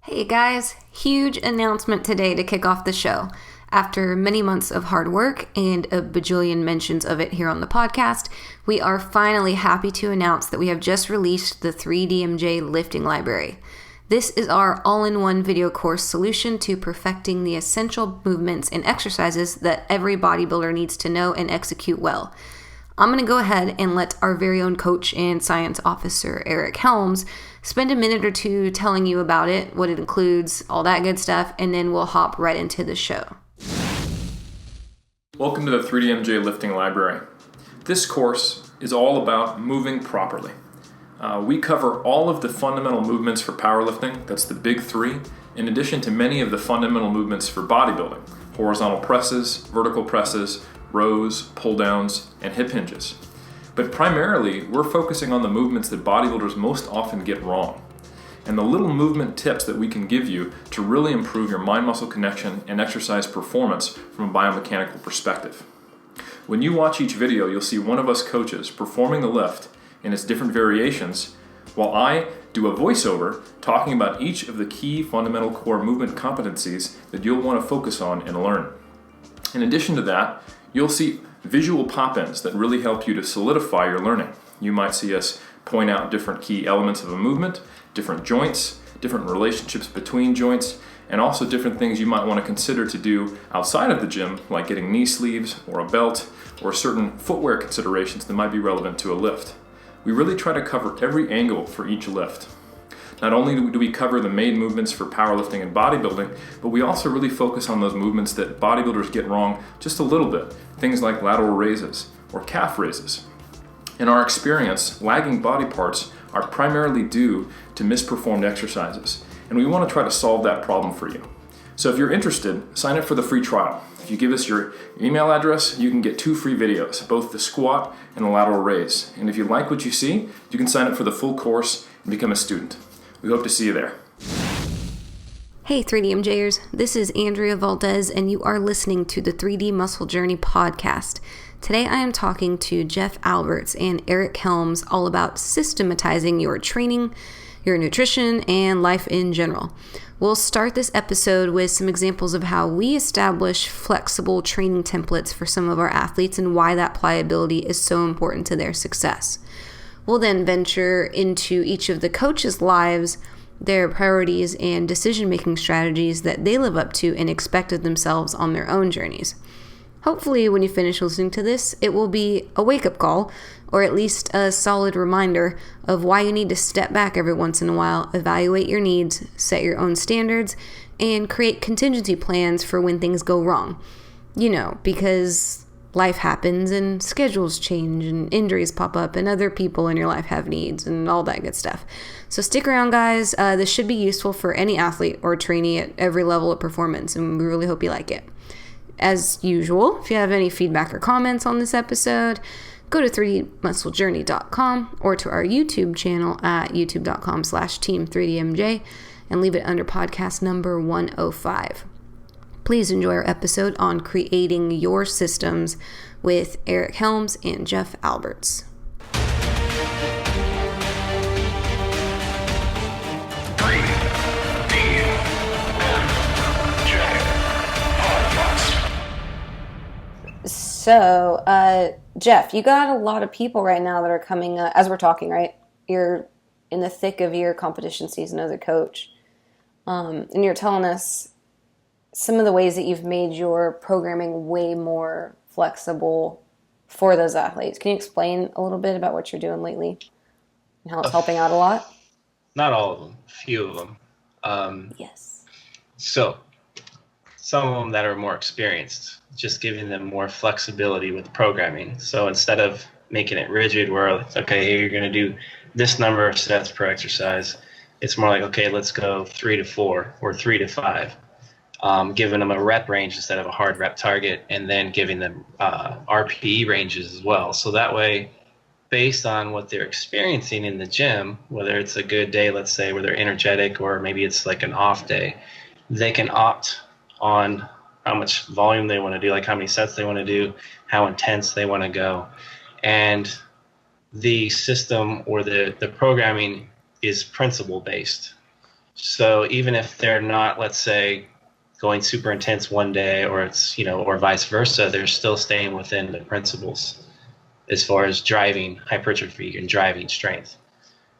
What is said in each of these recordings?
Hey guys, huge announcement today to kick off the show. After many months of hard work and a bajillion mentions of it here on the podcast, we are finally happy to announce that we have just released the 3DMJ Lifting Library. This is our all-in-one video course solution to perfecting the essential movements and exercises that every bodybuilder needs to know and execute well. I'm going to go ahead and let our very own coach and science officer, Eric Helms, spend a minute or two telling you about it, what it includes, all that good stuff, and then we'll hop right into the show. Welcome to the 3DMJ Lifting Library. This course is all about moving properly. We cover all of the fundamental movements for powerlifting, that's the big three, in addition to many of the fundamental movements for bodybuilding, horizontal presses, vertical presses, rows, pull downs, and hip hinges. But primarily, we're focusing on the movements that bodybuilders most often get wrong, and the little movement tips that we can give you to really improve your mind-muscle connection and exercise performance from a biomechanical perspective. When you watch each video, you'll see one of us coaches performing the lift in its different variations, while I do a voiceover talking about each of the key fundamental core movement competencies that you'll want to focus on and learn. In addition to that, you'll see visual pop-ins that really help you to solidify your learning. You might see us point out different key elements of a movement, different joints, different relationships between joints, and also different things you might want to consider to do outside of the gym, like getting knee sleeves or a belt, or certain footwear considerations that might be relevant to a lift. We really try to cover every angle for each lift. Not only do we cover the main movements for powerlifting and bodybuilding, but we also really focus on those movements that bodybuilders get wrong just a little bit, things like lateral raises or calf raises. In our experience, lagging body parts are primarily due to misperformed exercises, and we want to try to solve that problem for you. So if you're interested, sign up for the free trial. If you give us your email address, you can get 2 free videos, both the squat and the lateral raise. And if you like what you see, you can sign up for the full course and become a student. We hope to see you there. Hey 3DMJers, this is Andrea Valdez and you are listening to the 3D Muscle Journey podcast. Today I am talking to Jeff Alberts and Eric Helms all about systematizing your training, your nutrition, and life in general. We'll start this episode with some examples of how we establish flexible training templates for some of our athletes and why that pliability is so important to their success. We'll then venture into each of the coaches' lives, their priorities and decision-making strategies that they live up to and expect of themselves on their own journeys. Hopefully, when you finish listening to this, it will be a wake-up call, or at least a solid reminder of why you need to step back every once in a while, evaluate your needs, set your own standards, and create contingency plans for when things go wrong. You know, because life happens and schedules change and injuries pop up and other people in your life have needs and all that good stuff. So stick around, guys. This should be useful for any athlete or trainee at every level of performance, and we really hope you like it. As usual, if you have any feedback or comments on this episode, go to 3dmusclejourney.com or to our YouTube channel at youtube.com/team3dmj and leave it under podcast number 105. Please enjoy our episode on creating your systems with Eric Helms and Jeff Alberts. So, Jeff, you got a lot of people right now that are coming, as we're talking, right? You're in the thick of your competition season as a coach. And you're telling us some of the ways that you've made your programming way more flexible for those athletes. Can you explain a little bit about what you're doing lately and how it's helping out a lot? Not all of them, a few of them. Yes. So, some of them that are more experienced, just giving them more flexibility with programming. So instead of making it rigid where it's, okay, here you're going to do this number of sets per exercise, it's more like, okay, let's go 3 to 4 or 3 to 5. Giving them a rep range instead of a hard rep target, and then giving them RPE ranges as well. So that way, based on what they're experiencing in the gym, whether it's a good day, let's say, where they're energetic, or maybe it's like an off day, they can opt on how much volume they want to do, like how many sets they want to do, how intense they want to go. And the system or the programming is principle based. So even if they're not, let's say, going super intense one day, or it's, or vice versa, they're still staying within the principles as far as driving hypertrophy and driving strength.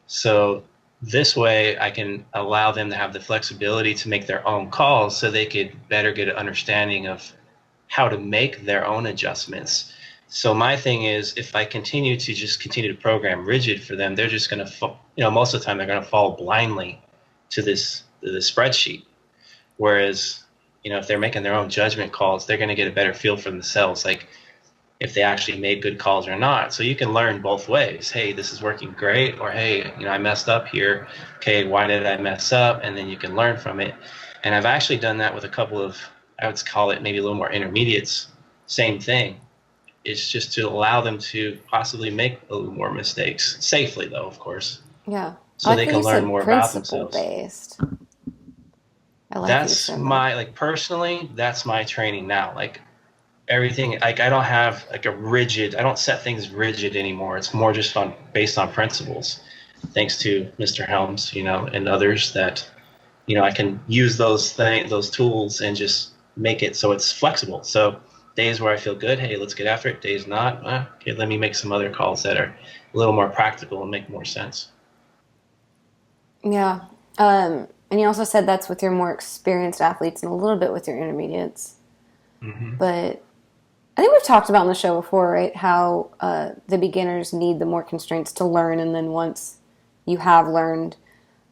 So this way I can allow them to have the flexibility to make their own calls so they could better get an understanding of how to make their own adjustments. So my thing is, if I continue to program rigid for them, they're just going to, most of the time they're going to fall blindly to the spreadsheet. Whereas, if they're making their own judgment calls, they're going to get a better feel for themselves, like if they actually made good calls or not. So you can learn both ways. Hey, this is working great, or hey, I messed up here. Okay, why did I mess up? And then you can learn from it. And I've actually done that with a couple of, I would call it maybe a little more intermediates. Same thing. It's just to allow them to possibly make a little more mistakes, safely though, of course. Yeah. So they can learn more about themselves. Based. I like that's my, personally, that's my training now. Everything, I don't have I don't set things rigid anymore. It's more just based on principles. Thanks to Mr. Helms, and others that, I can use those tools and just make it so it's flexible. So days where I feel good, hey, let's get after it. Days not, okay, let me make some other calls that are a little more practical and make more sense. Yeah. And you also said that's with your more experienced athletes and a little bit with your intermediates. Mm-hmm. But I think we've talked about on the show before, right, how the beginners need the more constraints to learn, and then once you have learned,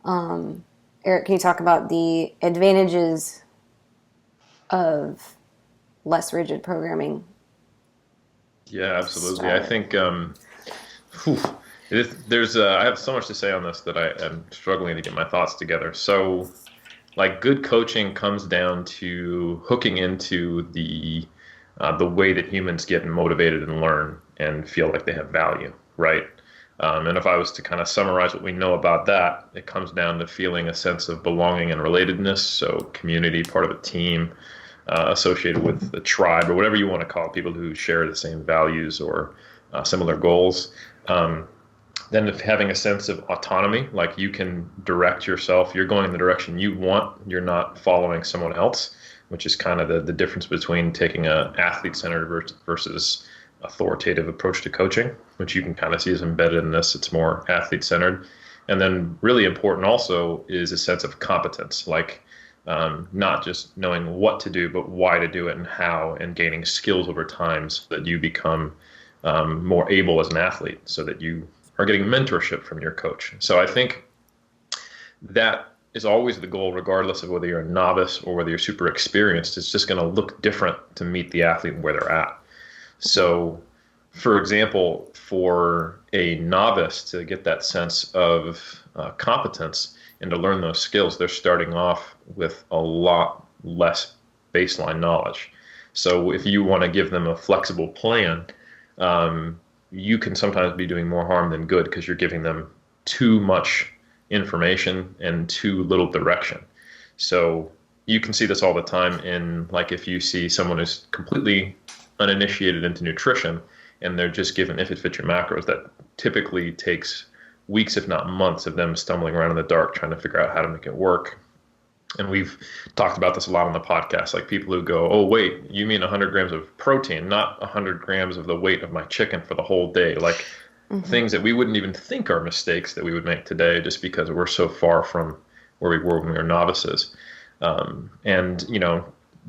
Eric, can you talk about the advantages of less rigid programming? Yeah, absolutely. I think I have so much to say on this that I am struggling to get my thoughts together. So, good coaching comes down to hooking into the way that humans get motivated and learn and feel like they have value, right? And if I was to kind of summarize what we know about that, it comes down to feeling a sense of belonging and relatedness, so community, part of a team, associated with the tribe, or whatever you want to call it, people who share the same values or similar goals. Then having a sense of autonomy, like you can direct yourself, you're going in the direction you want, you're not following someone else, which is kind of the difference between taking a athlete-centered versus authoritative approach to coaching, which you can kind of see is embedded in this. It's more athlete-centered. And then really important also is a sense of competence, not just knowing what to do, but why to do it and how, and gaining skills over time so that you become more able as an athlete, so that you are getting mentorship from your coach. So I think that is always the goal, regardless of whether you're a novice or whether you're super experienced. It's just going to look different to meet the athlete where they're at. So, for example, for a novice to get that sense of competence and to learn those skills, they're starting off with a lot less baseline knowledge. So if you want to give them a flexible plan, you can sometimes be doing more harm than good, because you're giving them too much information and too little direction. So you can see this all the time in, if you see someone who's completely uninitiated into nutrition and they're just given if it fits your macros, that typically takes weeks, if not months, of them stumbling around in the dark trying to figure out how to make it work. And we've talked about this a lot on the podcast, people who go, oh, wait, you mean 100 grams of protein, not 100 grams of the weight of my chicken for the whole day. Things that we wouldn't even think are mistakes that we would make today, just because we're so far from where we were when we were novices.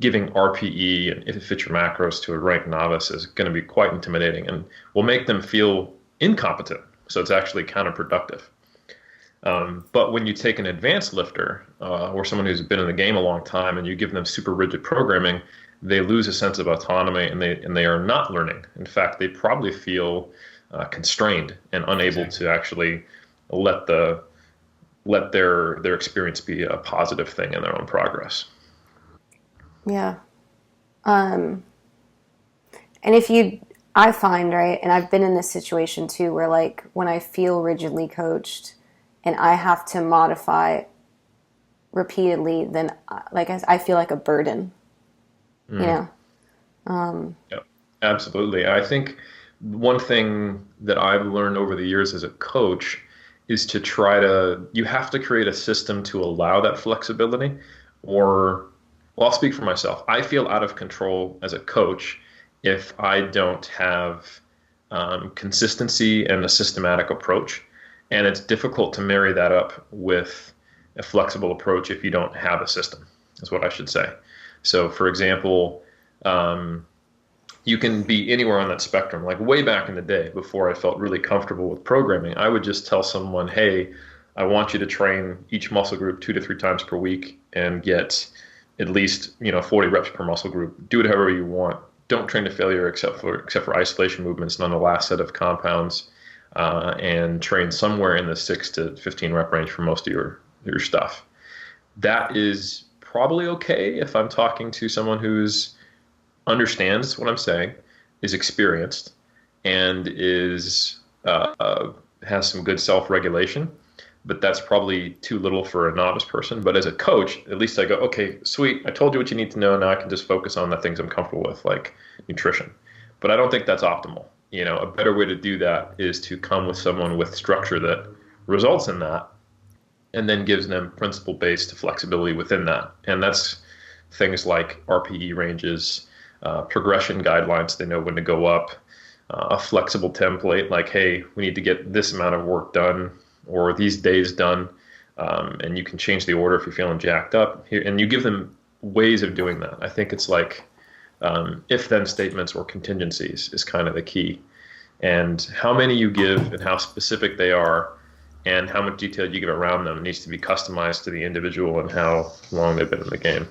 Giving RPE and if it fits your macros to a ranked novice is going to be quite intimidating and will make them feel incompetent. So it's actually counterproductive. But when you take an advanced lifter or someone who's been in the game a long time and you give them super rigid programming, they lose a sense of autonomy and they are not learning. In fact, they probably feel constrained and unable to actually let their experience be a positive thing in their own progress. Yeah. And I find, right, and I've been in this situation too, where when I feel rigidly coached and I have to modify repeatedly, then I feel like a burden, Yeah, absolutely. I think one thing that I've learned over the years as a coach is to try to, you have to create a system to allow that flexibility. Or, well, I'll speak for myself. I feel out of control as a coach if I don't have consistency and a systematic approach. And it's difficult to marry that up with a flexible approach if you don't have a system, is what I should say. So, for example, you can be anywhere on that spectrum. Like way back in the day, before I felt really comfortable with programming, I would just tell someone, hey, I want you to train each muscle group 2 to 3 times per week and get at least 40 reps per muscle group. Do it however you want. Don't train to failure except for isolation movements and on the last set of compounds, and train somewhere in the 6 to 15 rep range for most of your stuff. That is probably okay if I'm talking to someone who's understands what I'm saying, is experienced, and is has some good self-regulation. But that's probably too little for a novice person. But as a coach, at least I go, okay, sweet, I told you what you need to know. Now I can just focus on the things I'm comfortable with, like nutrition. But I don't think that's optimal. A better way to do that is to come with someone with structure that results in that, and then gives them principle-based flexibility within that. And that's things like RPE ranges, progression guidelines. They know when to go up, a flexible template like, hey, we need to get this amount of work done or these days done, and you can change the order if you're feeling jacked up. And you give them ways of doing that. I think it's like if-then statements or contingencies is kind of the key. And how many you give and how specific they are and how much detail you give around them needs to be customized to the individual and how long they've been in the game.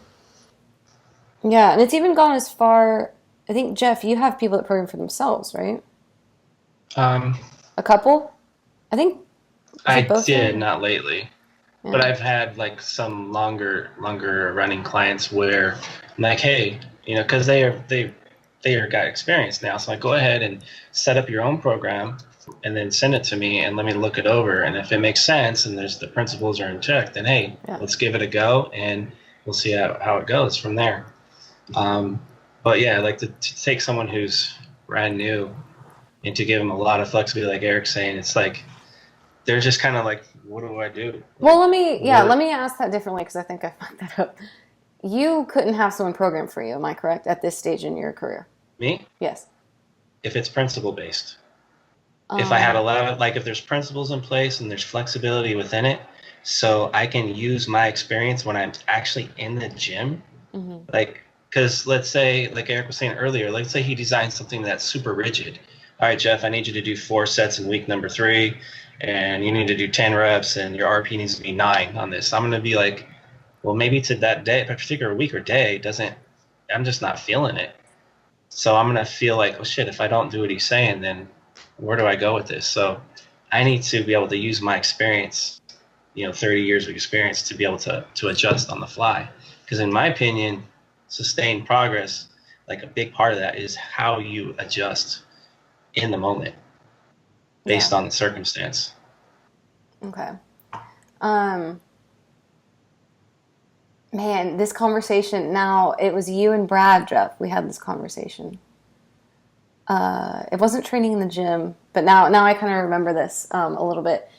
Yeah, and it's even gone as far, I think, Jeff, you have people that program for themselves, right? A couple? I think. I did, not lately. Yeah. But I've had like some longer running clients where I'm like, hey, because they got experience now. So I go ahead and set up your own program and then send it to me and let me look it over. And if it makes sense and the principles are in check, then hey, let's give it a go and we'll see how it goes from there. But yeah, I like to take someone who's brand new and to give them a lot of flexibility, like Eric's saying. It's like they're just kind of like, what do I do? Well, let me ask that differently because I think I fucked that up. You couldn't have someone program for you, am I correct, at this stage in your career? Me? Yes. If it's principle based. If I had a lot of, like, if there's principles in place and there's flexibility within it, so I can use my experience when I'm actually in the gym, like, because let's say, like Eric was saying earlier, let's say he designs something that's super rigid. All right, Jeff, I need you to do 4 sets in week number 3, and you need to do 10 reps, and your RP needs to be 9 on this. I'm going to be like, well, maybe to that day, a particular week or day, I'm just not feeling it. So I'm going to feel like, oh shit, if I don't do what he's saying, then where do I go with this? So I need to be able to use my experience, 30 years of experience to be able to adjust on the fly. Because in my opinion, sustained progress, like a big part of that is how you adjust in the moment based on the circumstance. Okay. Man, this conversation, now it was you and Brad, Jeff. We had this conversation. It wasn't training in the gym, but now I kind of remember this a little bit.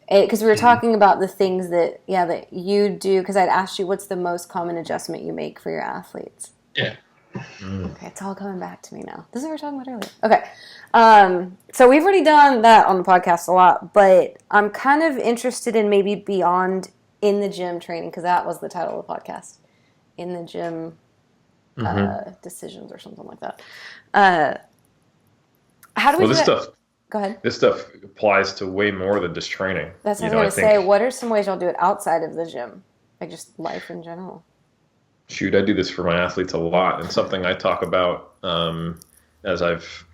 Because we were talking about the things that you do, because I'd asked you what's the most common adjustment you make for your athletes. Yeah. Okay, it's all coming back to me now. This is what we were talking about earlier. Okay. So we've already done that on the podcast a lot, but I'm kind of interested in maybe beyond in the gym training, because that was the title of the podcast. In the gym decisions or something like that. How do we do this that? stuff? Go ahead. This stuff applies to way more than just training. That's what I was going to say. What are some ways y'all do it outside of the gym? Like just life in general? Shoot, I do this for my athletes a lot. And something I talk about as I've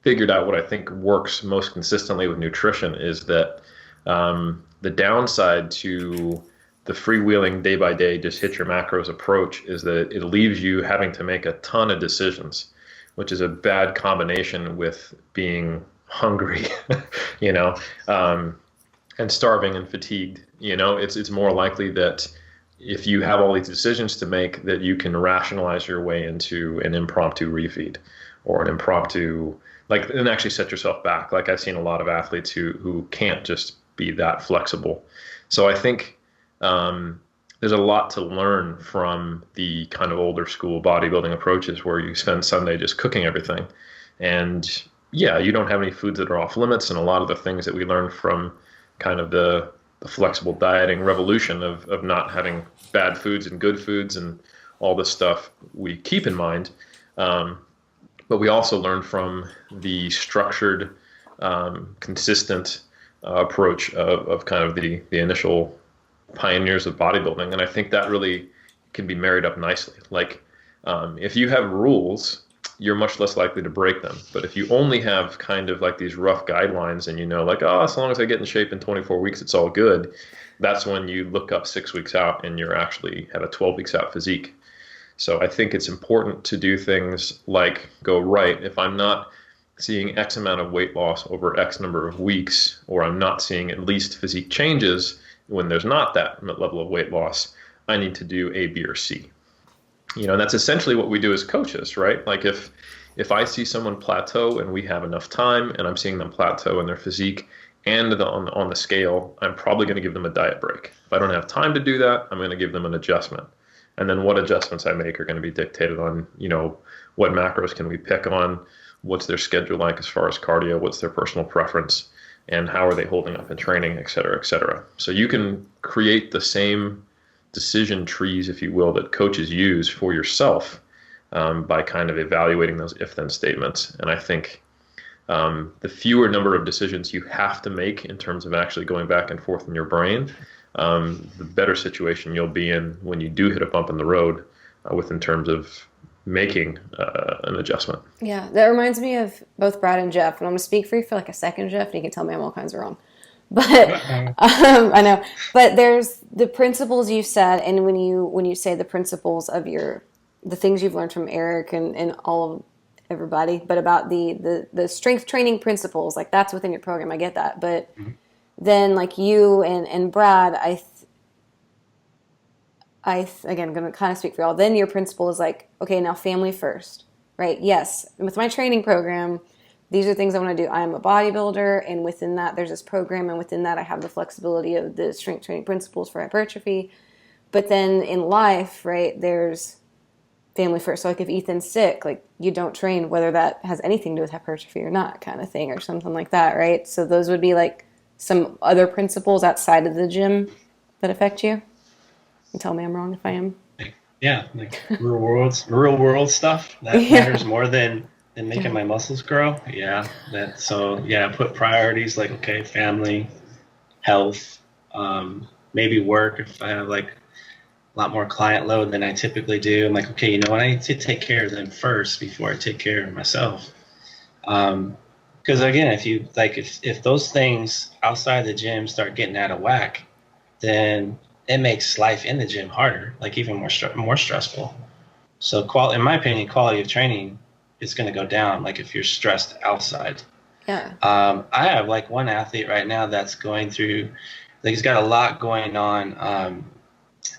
figured out what I think works most consistently with nutrition is that the downside to the freewheeling day-by-day, just hit your macros approach is that it leaves you having to make a ton of decisions, which is a bad combination with being hungry, and starving and fatigued. It's more likely that if you have all these decisions to make, that you can rationalize your way into an impromptu refeed or an impromptu, and actually set yourself back. Like I've seen a lot of athletes who can't just be that flexible. So I think there's a lot to learn from the kind of older school bodybuilding approaches where you spend Sunday just cooking everything. And yeah, you don't have any foods that are off limits. And a lot of the things that we learned from kind of the flexible dieting revolution of not having bad foods and good foods and all this stuff we keep in mind. But we also learned from the structured, consistent approach of kind of the initial pioneers of bodybuilding. And I think that really can be married up nicely. Like if you have rules, you're much less likely to break them. But if you only have kind of like these rough guidelines and you know, like, oh, as long as I get in shape in 24 weeks, it's all good. That's when you look up 6 weeks out and you're actually have a 12 weeks out physique. So I think it's important to do things like go right. If I'm not seeing X amount of weight loss over X number of weeks, or I'm not seeing at least physique changes when there's not that level of weight loss, I need to do A, B, or C. You know, and that's essentially what we do as coaches, right? Like if I see someone plateau and we have enough time and I'm seeing them plateau in their physique and on the scale, I'm probably going to give them a diet break. If I don't have time to do that, I'm going to give them an adjustment. And then what adjustments I make are going to be dictated on, you know, what macros can we pick on, what's their schedule like as far as cardio, what's their personal preference, and how are they holding up in training, et cetera, et cetera. So you can create the same decision trees, if you will, that coaches use for yourself by kind of evaluating those if-then statements. And I think the fewer number of decisions you have to make in terms of actually going back and forth in your brain, the better situation you'll be in when you do hit a bump in the road in terms of making an adjustment. Yeah, that reminds me of both Brad and Jeff. And I'm going to speak for you for like a second, Jeff, and you can tell me I'm all kinds of wrong. But I know. But there's the principles you said, and when you say the principles of the things you've learned from Eric and all of everybody, but about the strength training principles, like that's within your program. I get that. But then like you and Brad, again, I'm going to kind of speak for y'all. Then your principle is like, okay, now family first, right? Yes. And with my training program, these are things I want to do. I am a bodybuilder, and within that, there's this program, and within that, I have the flexibility of the strength training principles for hypertrophy. But then in life, right, there's family first. So like if Ethan's sick, like you don't train whether that has anything to do with hypertrophy or not, kind of thing, or something like that, right? So those would be like some other principles outside of the gym that affect you. And tell me I'm wrong if I am. Yeah, like real world stuff that matters more than making my muscles grow. Yeah, put priorities like, okay, family, health, maybe work. If I have like a lot more client load than I typically do, I'm like, okay, you know what, I need to take care of them first before I take care of myself. Because again, if those things outside the gym start getting out of whack, then it makes life in the gym harder, like even more stressful. So in my opinion, quality of training is going to go down, like if you're stressed outside. Yeah. I have like one athlete right now that's going through, like he's got a lot going on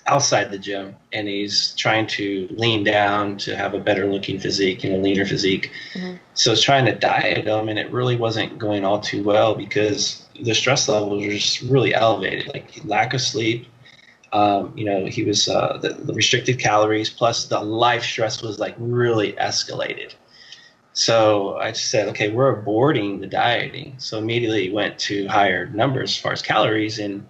outside the gym, and he's trying to lean down to have a better looking physique, leaner physique. Mm-hmm. So he's trying to diet him, and it really wasn't going all too well because the stress levels were just really elevated, like lack of sleep. He was the restricted calories plus the life stress was like really escalated. So I just said, okay, we're aborting the dieting. So immediately went to higher numbers as far as calories, and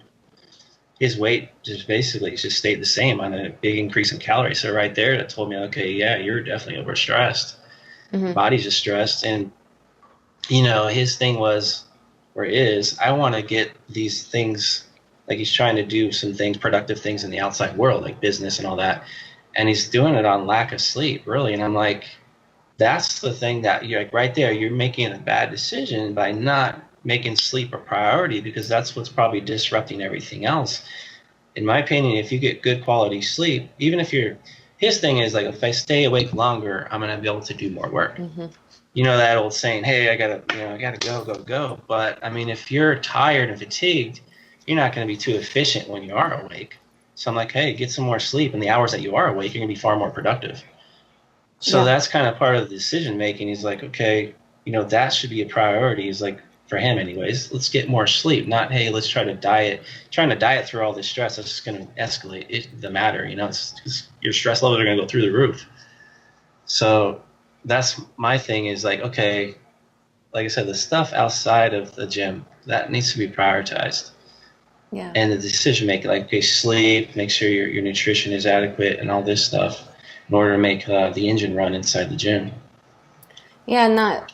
his weight just basically just stayed the same on a big increase in calories. So right there, that told me, okay, yeah, you're definitely overstressed. Mm-hmm. Body's just stressed. And, his thing was, or is, I want to get these things, like he's trying to do some things, productive things in the outside world, like business and all that. And he's doing it on lack of sleep, really. And I'm like, that's the thing that you're like right there, you're making a bad decision by not making sleep a priority, because that's what's probably disrupting everything else. In my opinion, if you get good quality sleep, even if his thing is like, if I stay awake longer, I'm going to be able to do more work. Mm-hmm. That old saying, hey, I gotta go. But I mean, if you're tired and fatigued, you're not going to be too efficient when you are awake. So I'm like, hey, get some more sleep. And the hours that you are awake, you're going to be far more productive. So that's kind of part of the decision making. Is like, okay, that should be a priority. Is like for him anyways, let's get more sleep. Not, hey, let's try to diet. Trying to diet through all this stress, that's just going to escalate the matter. It's your stress levels are going to go through the roof. So that's my thing is like, okay, like I said, the stuff outside of the gym, that needs to be prioritized. Yeah. And the decision making, like, okay, sleep, make sure your nutrition is adequate and all this stuff in order to make the engine run inside the gym. Yeah, and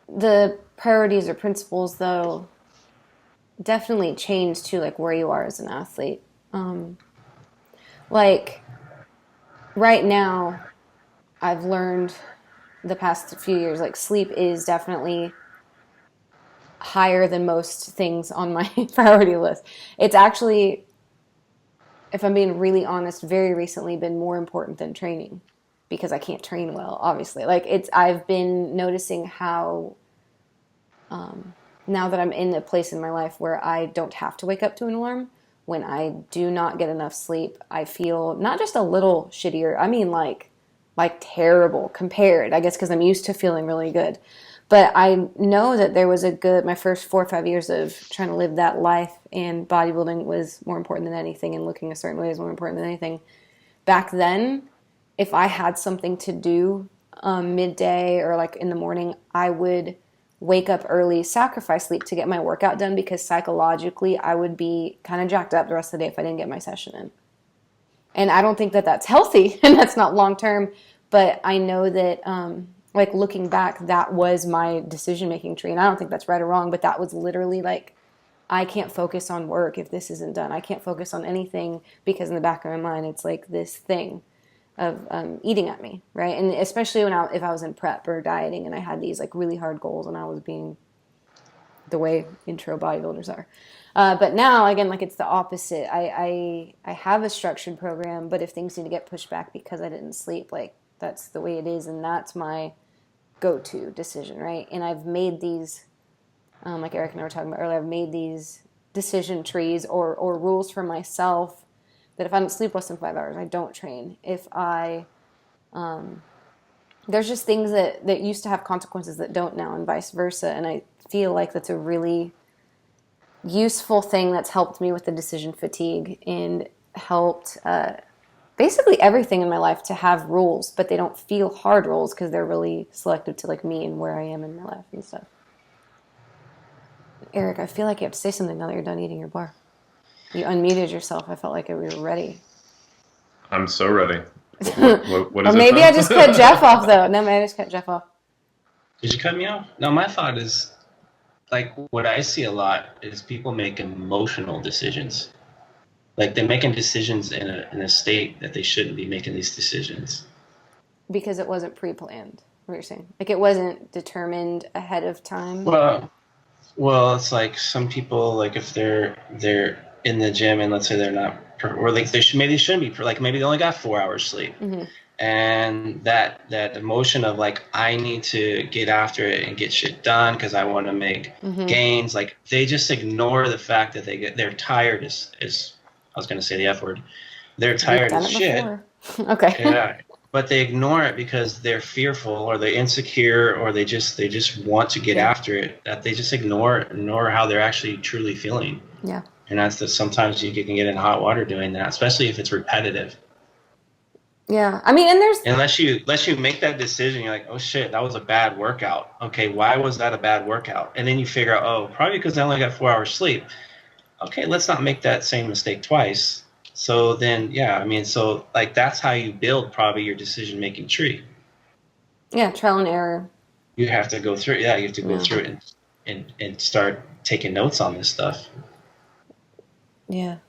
the priorities or principles, though, definitely change to, like, where you are as an athlete. Like, right now, I've learned the past few years, like, sleep is definitely higher than most things on my priority list. It's actually, if I'm being really honest, very recently been more important than training because I can't train well, obviously. Like, I've been noticing how now that I'm in a place in my life where I don't have to wake up to an alarm, when I do not get enough sleep, I feel not just a little shittier, I mean like terrible compared, I guess, because I'm used to feeling really good. But I know that there was my first 4 or 5 years of trying to live that life, and bodybuilding was more important than anything, and looking a certain way was more important than anything. Back then, if I had something to do midday or like in the morning, I would wake up early, sacrifice sleep to get my workout done, because psychologically I would be kind of jacked up the rest of the day if I didn't get my session in. And I don't think that that's healthy and that's not long term, but I know that like looking back, that was my decision-making tree. And I don't think that's right or wrong, but that was literally like, I can't focus on work if this isn't done. I can't focus on anything because in the back of my mind, it's like this thing of eating at me, right? And especially if I was in prep or dieting and I had these like really hard goals and I was being the way intro bodybuilders are. But now, again, like it's the opposite. I have a structured program, but if things need to get pushed back because I didn't sleep, like that's the way it is, and that's my go-to decision, right? And I've made these, like Eric and I were talking about earlier, I've made these decision trees or rules for myself that if I don't sleep less than 5 hours, I don't train. If I, there's just things that used to have consequences that don't now, and vice versa. And I feel like that's a really useful thing that's helped me with the decision fatigue and helped basically everything in my life to have rules, but they don't feel hard rules because they're really selective to like me and where I am in my life and stuff. Eric, I feel like you have to say something now that you're done eating your bar. You unmuted yourself. I felt like we were ready. I'm so ready. What is or maybe I just cut Jeff off, though. No, maybe I just cut Jeff off. Did you cut me off? No, my thought is, like, what I see a lot is people make emotional decisions. Like, they're making decisions in a state that they shouldn't be making these decisions. Because it wasn't pre-planned, what you're saying. Like, it wasn't determined ahead of time? Well, it's like some people, like, if they're in the gym and let's say they're not, or like maybe they shouldn't be, like maybe they only got 4 hours sleep. Mm-hmm. And that emotion of like, I need to get after it and get shit done because I want to make gains. Like they just ignore the fact that they're tired is I was going to say the F word. They're tired as shit. Okay. Yeah. But they ignore it because they're fearful or they're insecure or they just want to get after it. That they just ignore how they're actually truly feeling. Yeah. And that's sometimes you can get in hot water doing that, especially if it's repetitive. Yeah, I mean, and there's unless you make that decision, you're like, oh shit, that was a bad workout. Okay, why was that a bad workout? And then you figure out, oh, probably because I only got 4 hours sleep. Okay, let's not make that same mistake twice. So then, yeah, I mean, so like that's how you build probably your decision-making tree. Yeah, trial and error. You have to go through. Yeah, you have to go through it and start taking notes on this stuff. Yeah.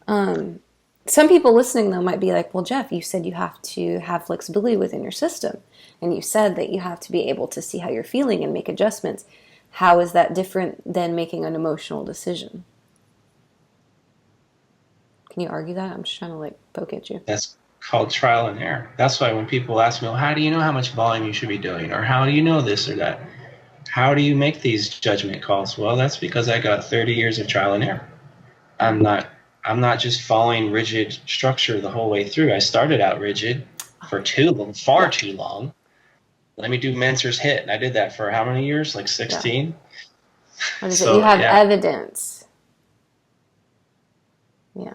Some people listening, though, might be like, well, Jeff, you said you have to have flexibility within your system. And you said that you have to be able to see how you're feeling and make adjustments. How is that different than making an emotional decision? Can you argue that? I'm just trying to, like, poke at you. That's called trial and error. That's why when people ask me, well, how do you know how much volume you should be doing? Or how do you know this or that? How do you make these judgment calls? Well, that's because I got 30 years of trial and error. I'm not just following rigid structure the whole way through. I started out rigid for far too long. Let me do Mentor's HIIT. And I did that for how many years? Like 16. What is it? You have yeah. evidence. Yeah.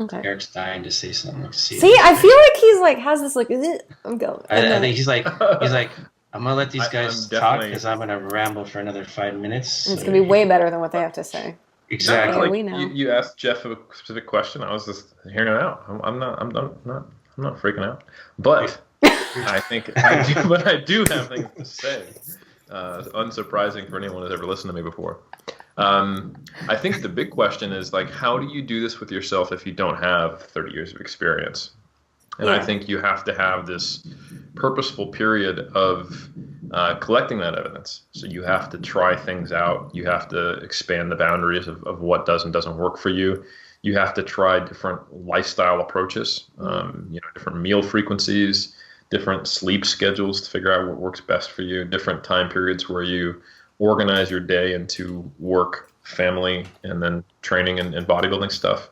Okay. Eric's dying to say something. See, I feel like he's like has this like. I'm going. I think he's like I'm gonna let these guys talk because I'm gonna ramble for another 5 minutes. It's gonna be way better than what they have to say. Exactly. No, like, we know. You asked Jeff a specific question. I was just hearing it out. I'm not freaking out. But I do have things to say. Unsurprising for anyone who's ever listened to me before. I think the big question is like, how do you do this with yourself if you don't have 30 years of experience? And I think you have to have this purposeful period of collecting that evidence. So you have to try things out. You have to expand the boundaries of what does and doesn't work for you. You have to try different lifestyle approaches, different meal frequencies, different sleep schedules to figure out what works best for you, different time periods where you organize your day into work, family, and then training and bodybuilding stuff.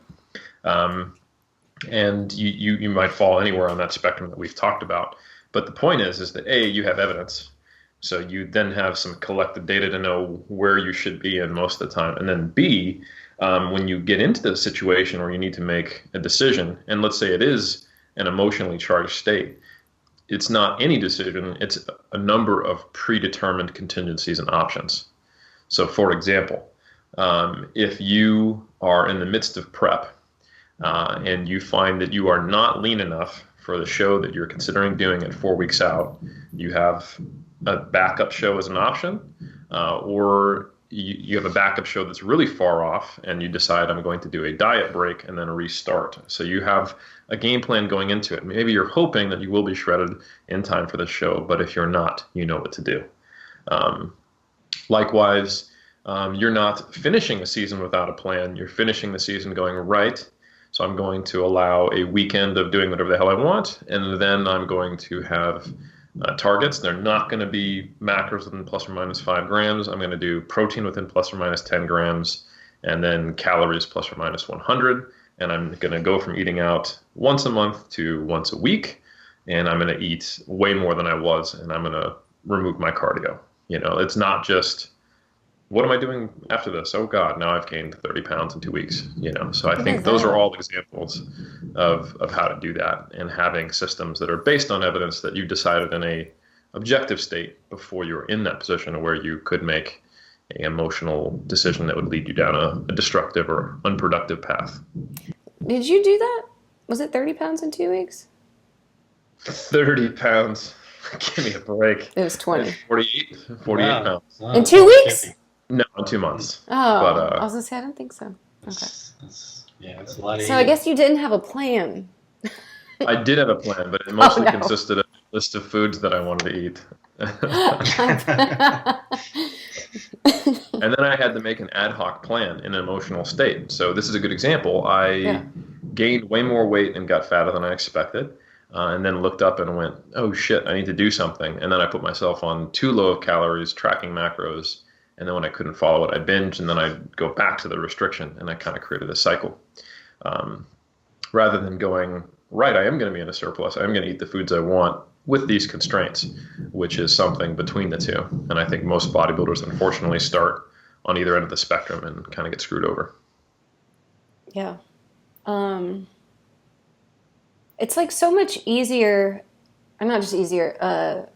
And you might fall anywhere on that spectrum that we've talked about. But the point is that A, you have evidence. So you then have some collected data to know where you should be in most of the time. And then B, when you get into the situation where you need to make a decision, and let's say it is an emotionally charged state, it's not any decision, it's a number of predetermined contingencies and options. So for example, if you are in the midst of prep, and you find that you are not lean enough for the show that you're considering doing at 4 weeks out, you have a backup show as an option, or you have a backup show that's really far off and you decide I'm going to do a diet break and then restart. So you have a game plan going into it. Maybe you're hoping that you will be shredded in time for the show, but if you're not, you know what to do. Likewise, you're not finishing the season without a plan. You're finishing the season going, right, so I'm going to allow a weekend of doing whatever the hell I want, and then I'm going to have targets. They're not going to be macros within plus or minus 5 grams. I'm going to do protein within plus or minus 10 grams, and then calories plus or minus 100. And I'm going to go from eating out once a month to once a week, and I'm going to eat way more than I was, and I'm going to remove my cardio. It's not just, what am I doing after this? Oh God, now I've gained 30 pounds in 2 weeks. So I think those are all examples of how to do that, and having systems that are based on evidence that you decided in a objective state before you were in that position where you could make an emotional decision that would lead you down a destructive or unproductive path. Did you do that? Was it 30 pounds in 2 weeks? 30 pounds. Give me a break. It was 20. 48 Wow. pounds. In 2 weeks? No, in 2 months. Oh, but, I was going to say, I don't think so. Okay. It's a lot of So I guess you didn't have a plan. I did have a plan, but it mostly consisted of a list of foods that I wanted to eat. And then I had to make an ad hoc plan in an emotional state. So this is a good example. I gained way more weight and got fatter than I expected. And then looked up and went, oh shit, I need to do something. And then I put myself on too low of calories, tracking macros. And then when I couldn't follow it, I binged, and then I'd go back to the restriction, and I kind of created a cycle. Rather than going, right, I am going to be in a surplus. I'm going to eat the foods I want with these constraints, which is something between the two. And I think most bodybuilders, unfortunately, start on either end of the spectrum and kind of get screwed over. Yeah. It's like so much easier, or not just easier,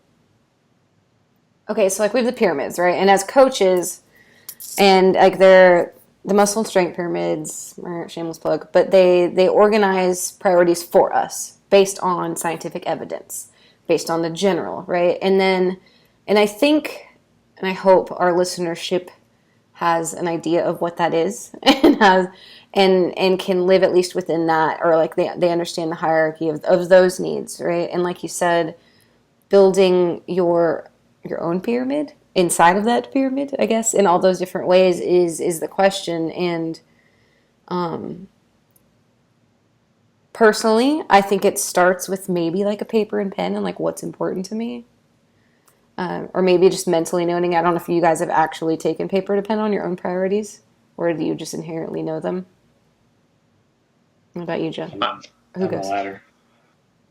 okay, so like we have the pyramids, right? And as coaches, and like they're the muscle and strength pyramids, shameless plug, but they organize priorities for us based on scientific evidence, based on the general, right? And I think, and I hope our listenership has an idea of what that is and can live at least within that, or like they understand the hierarchy of those needs, right? And like you said, building your own pyramid inside of that pyramid, I guess, in all those different ways is the question. And personally, I think it starts with maybe like a paper and pen and like what's important to me. Or maybe just mentally noting. I don't know if you guys have actually taken paper to pen on your own priorities, or do you just inherently know them? What about you, Jeff? Who goes? The latter.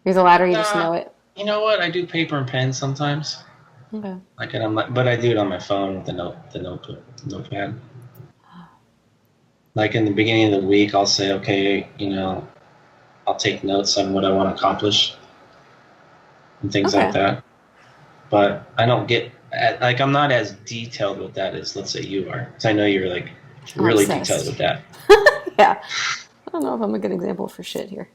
You're the latter, you just know it? You know what? I do paper and pen sometimes. Okay. But I do it on my phone with the notepad. Like in the beginning of the week, I'll say, okay, I'll take notes on what I want to accomplish and things like Okay. that. But I don't I'm not as detailed with that as, let's say, you are. Because I know you're like I'm really obsessed. detailed with that. Yeah. I don't know if I'm a good example for shit here.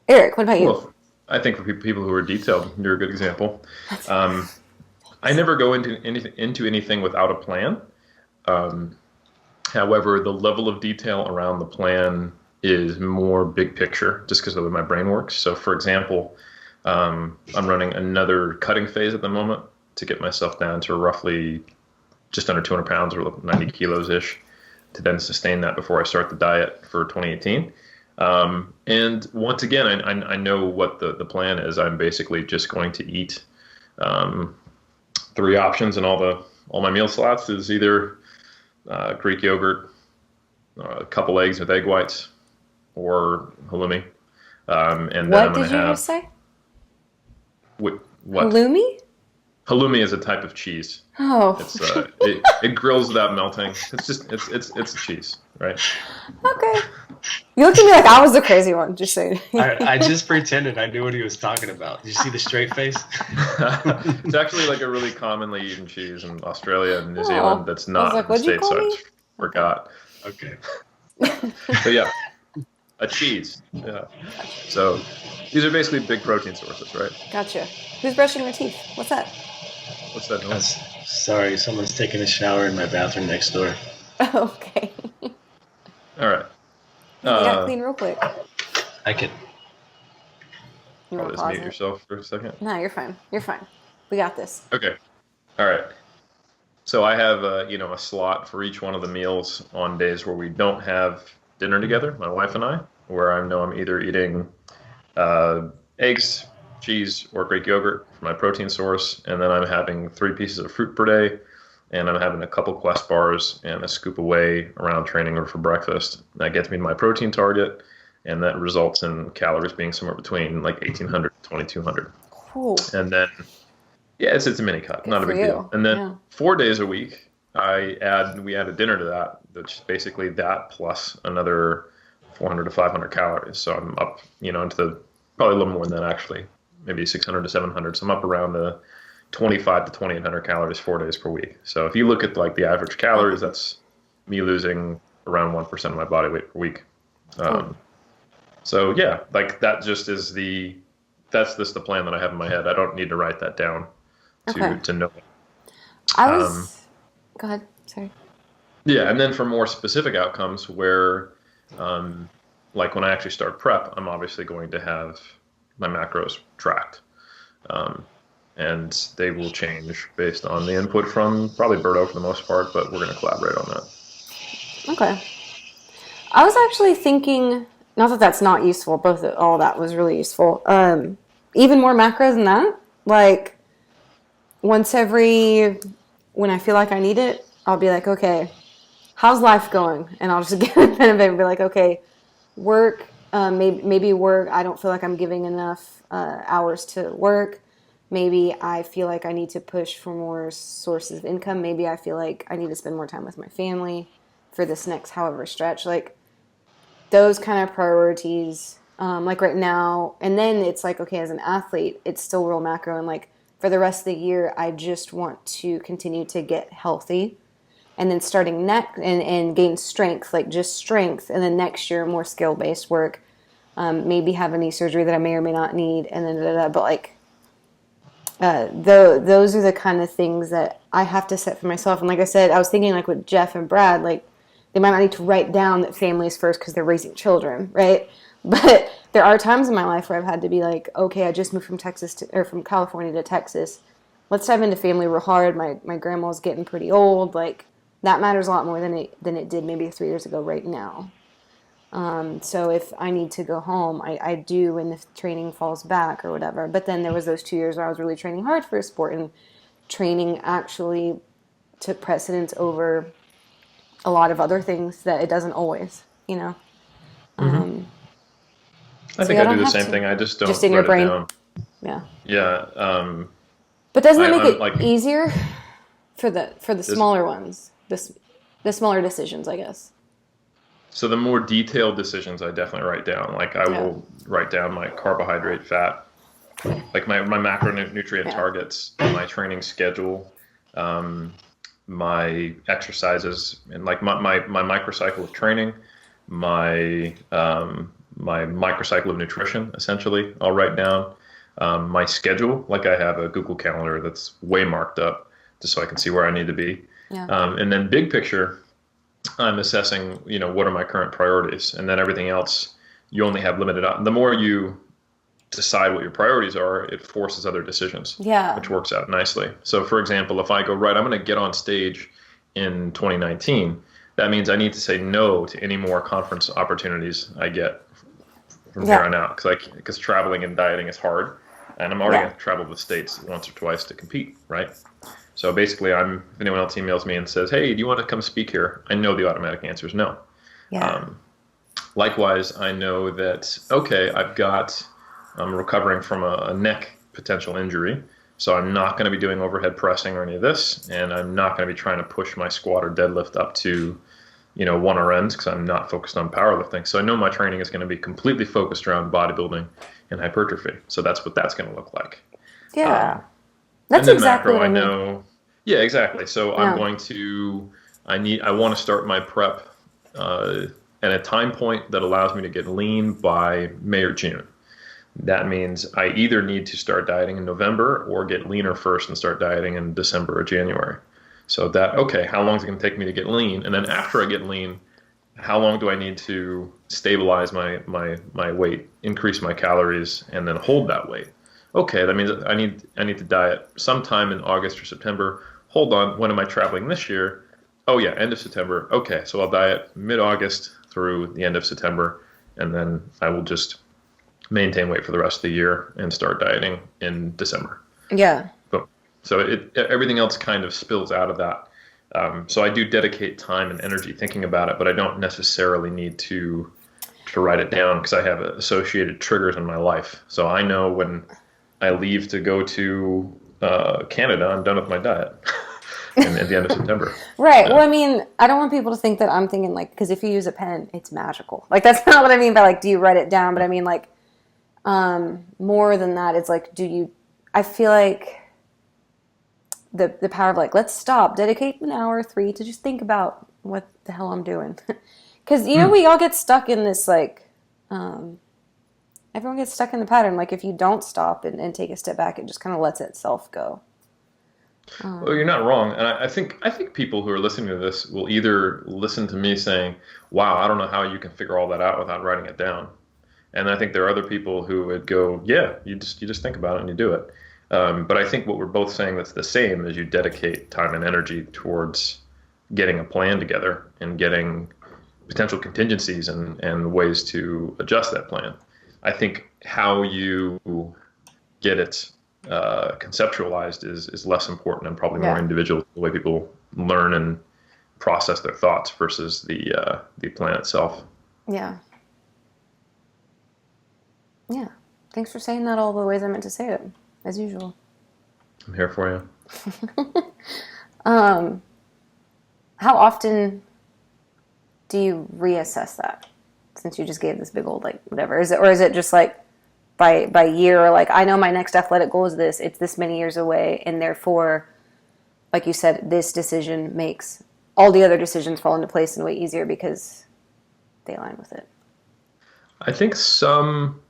Eric, what about you? Well, I think for people who are detailed, you're a good example. I never go into anything without a plan. Um, However, the level of detail around the plan is more big picture, just because of the way my brain works. So, for example, I'm running another cutting phase at the moment to get myself down to roughly just under 200 pounds or 90 kilos ish, to then sustain that before I start the diet for 2018. And once again, I know what the plan is. I'm basically just going to eat three options, and all my meal slots is either Greek yogurt, a couple eggs with egg whites, or halloumi. And then What I'm going did to you have just say? what? Halloumi? Halloumi is a type of cheese. Oh. It's it grills without melting. It's just it's cheese, right? Okay. You looked at me like I was the crazy one, just saying. I just pretended I knew what he was talking about. Did you see the straight face? It's actually like a really commonly eaten cheese in Australia and New Zealand that's I was not like, in the what'd you States, call so I me? just forgot. Okay. But yeah, a cheese. Yeah. So these are basically big protein sources, right? Gotcha. Who's brushing their teeth? What's that? What's that noise? Sorry, someone's taking a shower in my bathroom next door. Okay. All right. Yeah, they got clean real quick. I could. You I'll want to just pause mute it? yourself for a second. No, you're fine. You're fine. We got this. Okay. All right. So I have a slot for each one of the meals on days where we don't have dinner together, my wife and I, where I know I'm either eating eggs, cheese, or Greek yogurt for my protein source, and then I'm having 3 pieces of fruit per day, and I'm having a couple Quest bars and a scoop of whey around training or for breakfast. That gets me to my protein target, and that results in calories being somewhere between like 1,800 to 2,200. Cool. And then, yeah, it's a mini cut, Good not a for big you. deal. And then Yeah. 4 days a week, we add a dinner to that, which is basically that plus another 400 to 500 calories. So I'm up, into probably a little more than that actually, maybe 600 to 700. So I'm up around the 25 to 2,800 calories 4 days per week. So if you look at like the average calories, that's me losing around 1% of my body weight per week. So yeah, like that just is that's just the plan that I have in my head. I don't need to write that down to know it. I was. Go ahead. Sorry. Yeah, and then for more specific outcomes where, like when I actually start prep, I'm obviously going to have my macros tracked. And they will change based on the input from probably Berto for the most part, but we're going to collaborate on that. Okay. I was actually thinking, not that that's not useful, all that was really useful. Even more macros than that, like when I feel like I need it, I'll be like, okay, how's life going? And I'll just get a pen and paper and be like, okay, work, maybe work, I don't feel like I'm giving enough hours to work. Maybe I feel like I need to push for more sources of income. Maybe I feel like I need to spend more time with my family for this next however stretch. Like those kind of priorities, like right now. And then it's like, okay, as an athlete, it's still real macro. And like for the rest of the year, I just want to continue to get healthy. And then starting next and gain strength, like just strength. And then next year, more skill-based work. Maybe have a knee surgery that I may or may not need. And then, but like, those are the kind of things that I have to set for myself. And like I said, I was thinking like with Jeff and Brad, like they might not need to write down that family is first because they're raising children, right? But there are times in my life where I've had to be like, okay, I just moved from from California to Texas. Let's dive into family real hard. My grandma's getting pretty old. Like that matters a lot more than it did maybe 3 years ago right now. So if I need to go home, I do when the training falls back or whatever. But then there was those 2 years where I was really training hard for a sport, and training actually took precedence over a lot of other things that it doesn't always, Mm-hmm. I think I do the same thing. I just don't just in your write brain. it down. Yeah. Yeah. But doesn't it make I'm it like easier for the smaller ones, the smaller decisions, I guess? so the more detailed decisions I definitely write down. Like I Yeah. will write down my carbohydrate, fat, like my macronutrient Yeah. targets, my training schedule, um, my exercises, and like my microcycle of training, my microcycle of nutrition. Essentially, I'll write down my schedule. Like I have a Google Calendar that's way marked up, just so I can see where I need to be. Yeah. And then big picture, I'm assessing, what are my current priorities, and then everything else you only have limited. The more you decide what your priorities are, it forces other decisions, Yeah. which works out nicely. So, for example, if I go, right, I'm going to get on stage in 2019, that means I need to say no to any more conference opportunities I get from here on out, because traveling and dieting is hard, and I'm already going to travel to the States once or twice to compete, right? So basically, if anyone else emails me and says, "Hey, do you want to come speak here?" I know the automatic answer is no. Yeah. Likewise, I know that, okay, I'm recovering from a neck potential injury, so I'm not going to be doing overhead pressing or any of this, and I'm not going to be trying to push my squat or deadlift up to, 1 RMs, because I'm not focused on powerlifting. So I know my training is going to be completely focused around bodybuilding and hypertrophy. So that's what that's going to look like. Yeah. That's and then exactly macro, what I mean. know. Yeah, exactly. So Yeah. I want to start my prep at a time point that allows me to get lean by May or June. That means I either need to start dieting in November or get leaner first and start dieting in December or January. So how long is it going to take me to get lean? And then after I get lean, how long do I need to stabilize my weight, increase my calories, and then hold that weight? Okay, that means I need to diet sometime in August or September. Hold on, when am I traveling this year? Oh yeah, end of September. Okay, so I'll diet mid-August through the end of September, and then I will just maintain weight for the rest of the year and start dieting in December. Yeah. So everything else kind of spills out of that. So I do dedicate time and energy thinking about it, but I don't necessarily need to write it down, because I have associated triggers in my life. So I know when I leave to go to Canada, I'm done with my diet at the end of September. Right. Well, I mean, I don't want people to think that I'm thinking because if you use a pen, it's magical. Like, that's not what I mean by do you write it down? But I mean, more than that, it's I feel like the power of let's stop, dedicate an hour or 3 to just think about what the hell I'm doing. Because, we all get stuck in this, everyone gets stuck in the pattern. If you don't stop and take a step back, it just kind of lets itself go. Well, you're not wrong. And I think people who are listening to this will either listen to me saying, wow, I don't know how you can figure all that out without writing it down. And I think there are other people who would go, yeah, you just think about it and you do it. But I think what we're both saying that's the same is you dedicate time and energy towards getting a plan together and getting potential contingencies and ways to adjust that plan. I think how you get it conceptualized is less important and probably more individual, the way people learn and process their thoughts versus the plan itself. Yeah. Yeah. Thanks for saying that all the ways I meant to say it, as usual. I'm here for you. How often do you reassess that? Since you just gave this big old whatever, is it just by year, or I know my next athletic goal is this, it's this many years away, and therefore, like you said, this decision makes all the other decisions fall into place and way easier because they align with it. I think some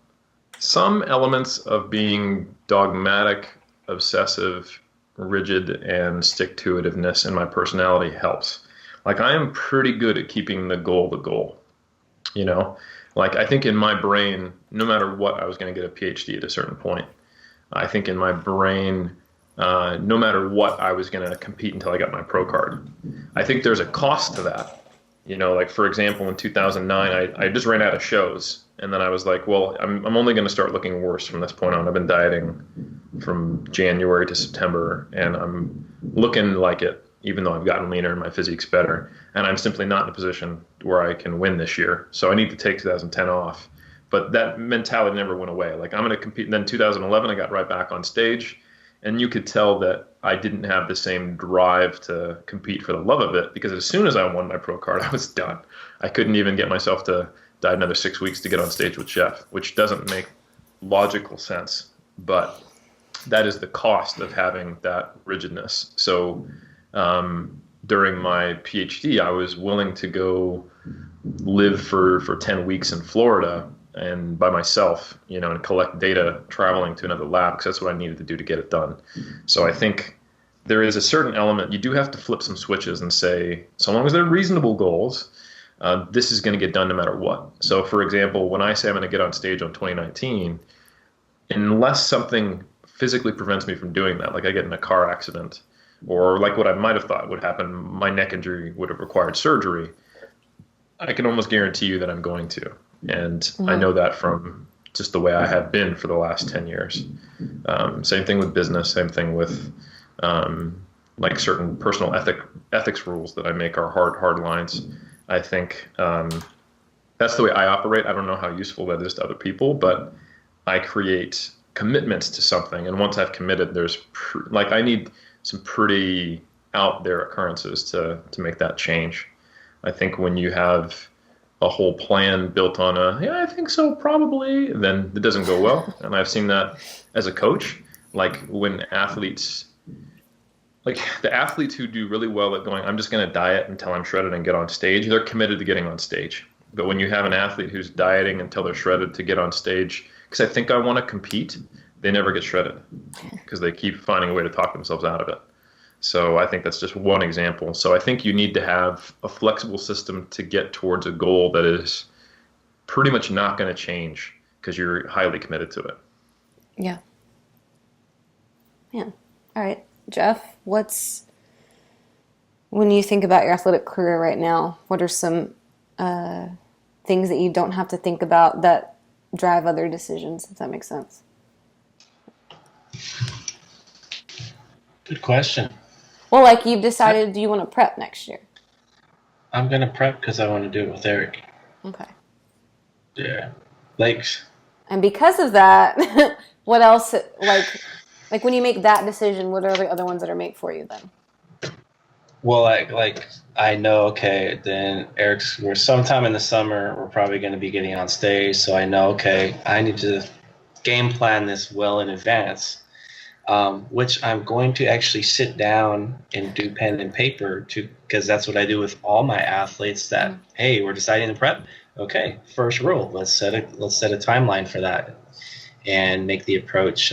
elements of being dogmatic, obsessive, rigid, and stick-to-itiveness in my personality helps. I am pretty good at keeping the goal. I think in my brain, no matter what, I was going to get a PhD at a certain point. I think in my brain, no matter what, I was going to compete until I got my pro card. I think there's a cost to that. For example, in 2009, I just ran out of shows. And then I was like, well, I'm only going to start looking worse from this point on. I've been dieting from January to September, and I'm looking like it, even though I've gotten leaner and my physique's better. And I'm simply not in a position where I can win this year. So I need to take 2010 off. But that mentality never went away. I'm going to compete. And then 2011, I got right back on stage. And you could tell that I didn't have the same drive to compete for the love of it, because as soon as I won my pro card, I was done. I couldn't even get myself to die another 6 weeks to get on stage with Jeff, which doesn't make logical sense. But that is the cost of having that rigidness. So during my PhD, I was willing to go live for 10 weeks in Florida and by myself, and collect data traveling to another lab, because that's what I needed to do to get it done. So I think there is a certain element, you do have to flip some switches and say, so long as they're reasonable goals, this is going to get done no matter what. So for example, when I say I'm going to get on stage on 2019, unless something physically prevents me from doing that, like I get in a car accident, or like what I might have thought would happen, my neck injury would have required surgery, I can almost guarantee you that I'm going to. And I know that from just the way I have been for the last 10 years. Same thing with business, same thing with like certain personal ethics rules that I make are hard lines. I think that's the way I operate. I don't know how useful that is to other people, but I create commitments to something. And once I've committed, I need some pretty out there occurrences to make that change. I think when you have a whole plan built on I think so, probably, then it doesn't go well. And I've seen that as a coach, like when athletes, like the athletes who do really well at going, I'm just going to diet until I'm shredded and get on stage, they're committed to getting on stage. But when you have an athlete who's dieting until they're shredded to get on stage, because I think I want to compete, they never get shredded because they keep finding a way to talk themselves out of it. So I think that's just one example. So I think you need to have a flexible system to get towards a goal that is pretty much not going to change because you're highly committed to it. Yeah. Yeah. All right. Jeff, when you think about your athletic career right now, what are some things that you don't have to think about that drive other decisions, if that makes sense? Good question. Well, like you've decided, do you want to prep next year? I'm going to prep because I want to do it with Eric. Okay. Yeah. And because of that, what else, like when you make that decision, what are the other ones that are made for you then? Well, I know, okay, then we're sometime in the summer, we're probably going to be getting on stage. So I know, okay, I need to game plan this well in advance. Which I'm going to actually sit down and do pen and paper because that's what I do with all my athletes that, hey, we're deciding to prep. Okay, first rule, let's set a timeline for that and make the approach,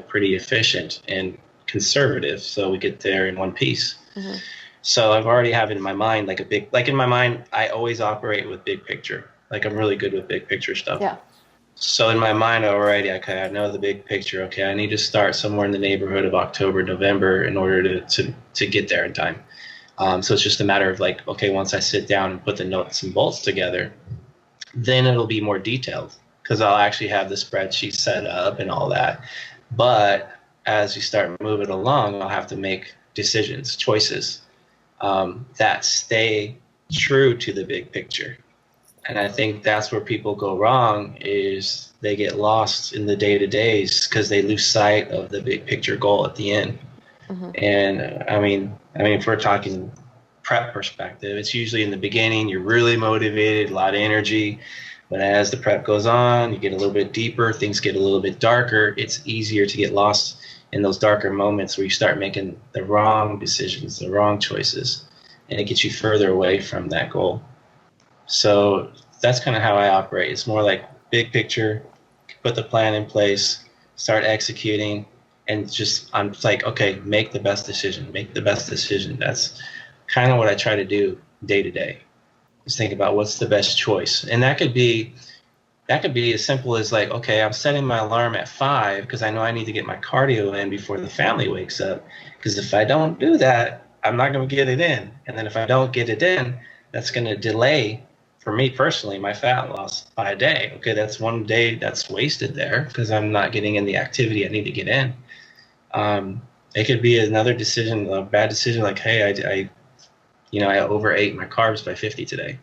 pretty efficient and conservative so we get there in one piece. Mm-hmm. So I've already have in my mind, in my mind, I always operate with big picture. Like I'm really good with big picture stuff. Yeah. So in my mind already, okay, I know the big picture. Okay, I need to start somewhere in the neighborhood of October, November in order to get there in time. So it's just a matter of okay, once I sit down and put the nuts and bolts together, then it'll be more detailed because I'll actually have the spreadsheet set up and all that. But as we start moving along, I'll have to make choices that stay true to the big picture. And I think that's where people go wrong is they get lost in the day-to-days because they lose sight of the big picture goal at the end. Mm-hmm. And I mean, if we're talking prep perspective, it's usually in the beginning, you're really motivated, a lot of energy. But as the prep goes on, you get a little bit deeper, things get a little bit darker. It's easier to get lost in those darker moments where you start making the wrong decisions, the wrong choices, and it gets you further away from that goal. So that's kind of how I operate. It's more like big picture, put the plan in place, start executing, and I'm like, okay, make the best decision. That's kind of what I try to do day to day. Just think about what's the best choice. And that could be as simple as okay, I'm setting my alarm at 5 because I know I need to get my cardio in before the family wakes up. Because if I don't do that, I'm not going to get it in. And then if I don't get it in, that's going to delay, for me personally, my fat loss by a day. Okay, that's one day that's wasted there because I'm not getting in the activity I need to get in. It could be another decision, a bad decision, like, hey, I overate my carbs by 50 today.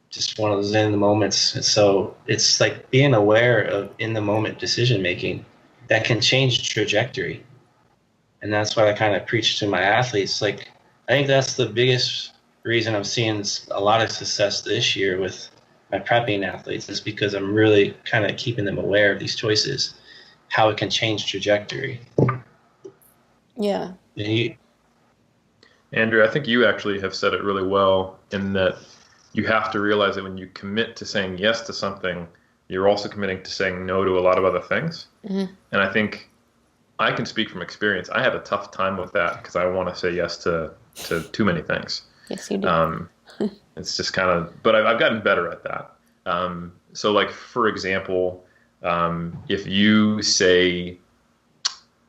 Just one of those in the moments. And so it's like being aware of in the moment decision making that can change trajectory. And that's what I kind of preach to my athletes. Like, I think that's the biggest reason I'm seeing a lot of success this year with my prepping athletes, is because I'm really kind of keeping them aware of these choices, how it can change trajectory. Yeah. Andrea, I think you actually have said it really well, in that you have to realize that when you commit to saying yes to something, you're also committing to saying no to a lot of other things. Mm-hmm. And I think I can speak from experience. I have a tough time with that because I want to say yes to too many things. Yes, you do. It's just kind of, but I've gotten better at that. So like, for example, if you say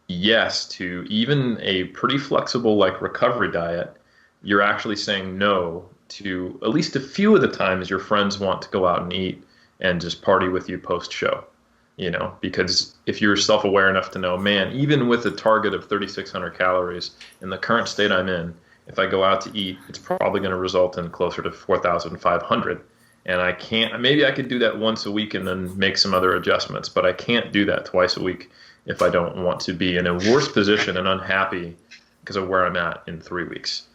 yes to even a pretty flexible like recovery diet, you're actually saying no to at least a few of the times your friends want to go out and eat and just party with you post show. Because if you're self-aware enough to know, man, even with a target of 3,600 calories in the current state I'm in, if I go out to eat, it's probably going to result in closer to 4,500. And maybe I could do that once a week and then make some other adjustments, but I can't do that twice a week if I don't want to be in a worse position and unhappy because of where I'm at in 3 weeks.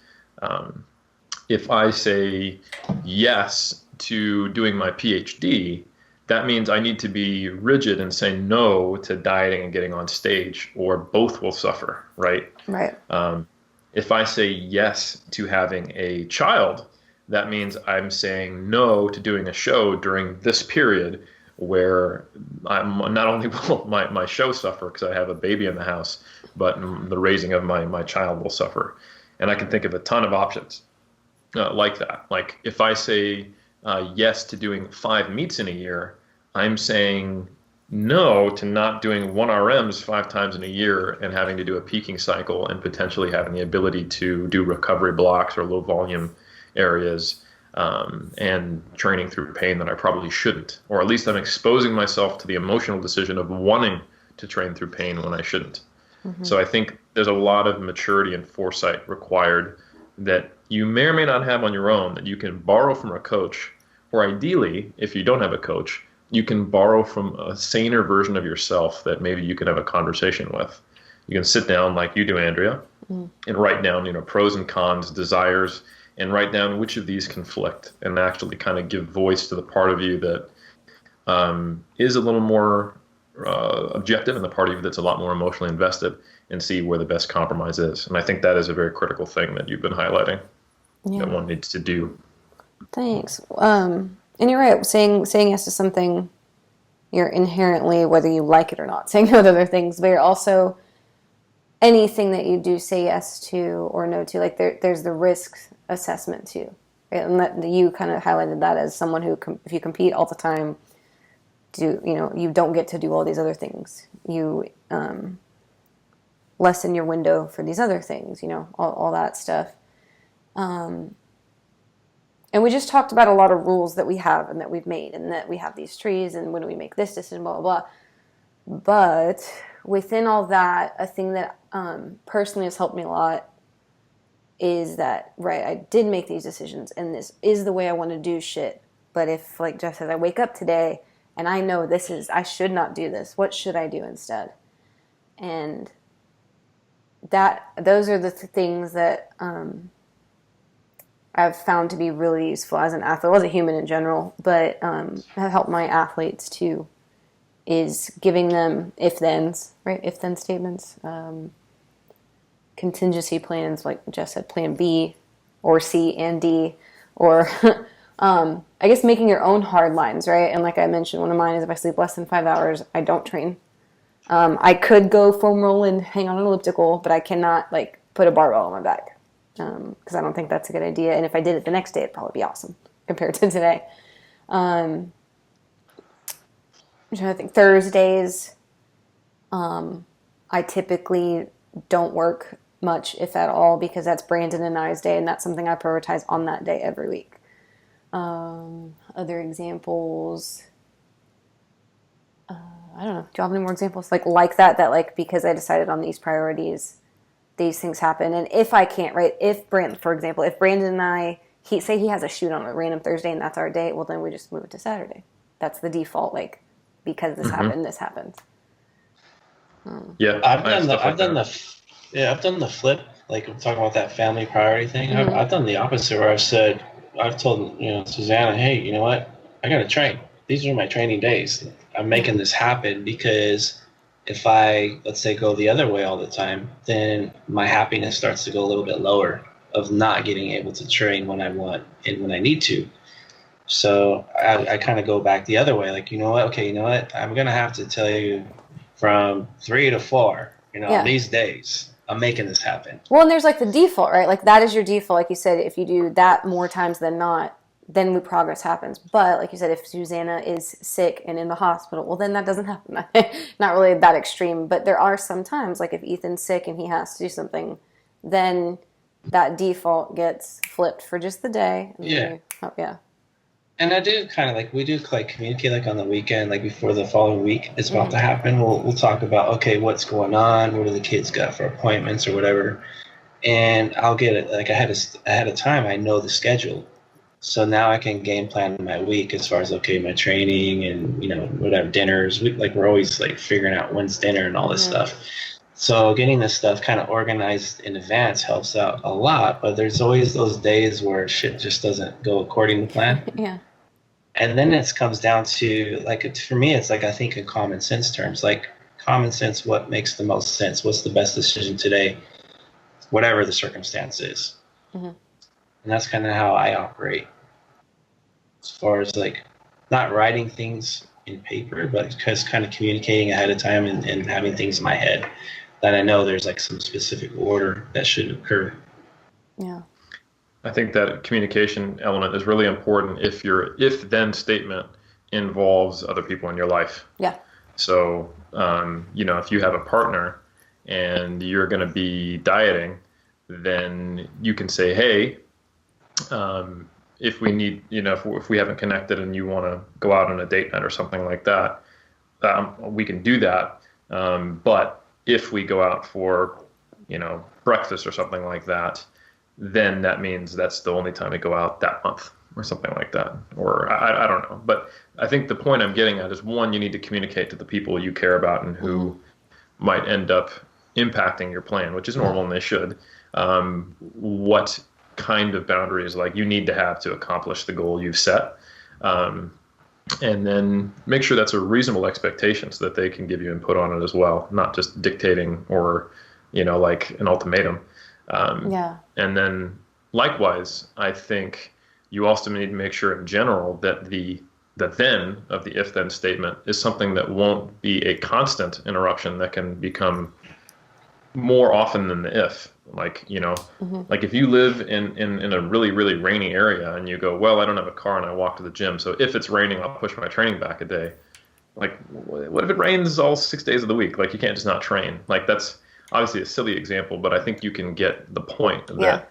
If I say yes to doing my PhD, that means I need to be rigid and say no to dieting and getting on stage, or both will suffer, right? Right. If I say yes to having a child, that means I'm saying no to doing a show during this period where not only will my show suffer because I have a baby in the house, but the raising of my child will suffer. And I can think of a ton of options like that. Like if I say yes to doing 5 meets in a year, I'm saying no to not doing 1RMs 5 times in a year and having to do a peaking cycle and potentially having the ability to do recovery blocks or low volume areas, and training through pain that I probably shouldn't. Or at least I'm exposing myself to the emotional decision of wanting to train through pain when I shouldn't. Mm-hmm. So I think there's a lot of maturity and foresight required that you may or may not have on your own, that you can borrow from a coach, or ideally, if you don't have a coach, you can borrow from a saner version of yourself that maybe you can have a conversation with. You can sit down like you do, Andrea, and write down, pros and cons, desires, and write down which of these conflict, and actually kind of give voice to the part of you that is a little more objective and the part of you that's a lot more emotionally invested, and see where the best compromise is. And I think that is a very critical thing that you've been highlighting that one needs to do. Thanks. And you're right, saying yes to something, you're inherently, whether you like it or not, saying no to other things, but you're also, anything that you do say yes to or no to, like there's the risk assessment too. Right? And that you kind of highlighted that as someone who, if you compete all the time, you don't get to do all these other things. You lessen your window for these other things, all that stuff. And we just talked about a lot of rules that we have and that we've made, and that we have these trees, and when we make this decision, blah, blah, blah. But within all that, a thing that personally has helped me a lot is that, right, I did make these decisions, and this is the way I want to do shit. But if, like Jeff said, I wake up today and I know I should not do this, what should I do instead? And those are the things that I've found to be really useful as an athlete, as a human in general, but have helped my athletes too, is giving them if-thens, right? If-then statements, contingency plans, like Jeff said, plan B or C and D, or I guess making your own hard lines, right? And like I mentioned, one of mine is if I sleep less than 5 hours, I don't train. I could go foam roll and hang on an elliptical, but I cannot put a barbell on my back. Because I don't think that's a good idea. And if I did it the next day, it'd probably be awesome compared to today. I'm trying to think. Thursdays, I typically don't work much, if at all, because that's Brandon and I's day, and that's something I prioritize on that day every week. Other examples, I don't know. Do you have any more examples like that? Because I decided on these priorities, these things happen. And if I can't, right, for example, if Brandon and I, say he has a shoot on a random Thursday and that's our day, well, then we just move it to Saturday. That's the default, because this happened, this happens. Yeah, I've done Yeah, I've done the flip. Like I'm talking about that family priority thing. Mm-hmm. I've done the opposite where I've told Susanna, hey, you know what? I got to train. These are my training days. I'm making this happen because if I, let's say, go the other way all the time, then my happiness starts to go a little bit lower of not getting able to train when I want and when I need to. So I kind of go back the other way. Like, you know what? Okay, you know what? I'm going to have to tell you from 3 to 4, on these days, I'm making this happen. Well, and there's like the default, right? Like that is your default. Like you said, if you do that more times than not, then progress happens. But like you said, if Susanna is sick and in the hospital, well, then that doesn't happen. Not really that extreme, but there are some times, like if Ethan's sick and he has to do something, then that default gets flipped for just the day. Yeah. Yeah. And I do kind of we do communicate like on the weekend, like before the following week is about to happen. We'll talk about, okay, what's going on? What do the kids got for appointments or whatever? And I'll get it like ahead of time. I know the schedule. So now I can game plan my week as far as, okay, my training and, whatever dinners. We're always like figuring out when's dinner and all this stuff. So getting this stuff kind of organized in advance helps out a lot, but there's always those days where shit just doesn't go according to plan. Yeah. And then it comes down to, for me, it's I think in common sense terms, common sense, what makes the most sense? What's the best decision today? Whatever the circumstance is. Mm-hmm. And that's kind of how I operate. As far as not writing things in paper, but just kind of communicating ahead of time and having things in my head that I know there's some specific order that should occur. Yeah. I think that communication element is really important if your if-then statement involves other people in your life. Yeah. So, if you have a partner and you're going to be dieting, then you can say, hey, if we need, if we haven't connected and you want to go out on a date night or something like that, we can do that. But if we go out for, breakfast or something like that, then that means that's the only time we go out that month or something like that. Or I don't know. But I think the point I'm getting at is, one, you need to communicate to the people you care about and who might end up impacting your plan, which is normal and they should. What kind of boundaries you need to have to accomplish the goal you've set. And then make sure that's a reasonable expectation so that they can give you input on it as well, not just dictating or, like an ultimatum. And then likewise, I think you also need to make sure in general that the then of the if-then statement is something that won't be a constant interruption that can become more often than the if. Like if you live in a really, really rainy area and you go, well, I don't have a car and I walk to the gym, so if it's raining, I'll push my training back a day. What if it rains all 6 days of the week? You can't just not train. That's obviously a silly example, but I think you can get the point that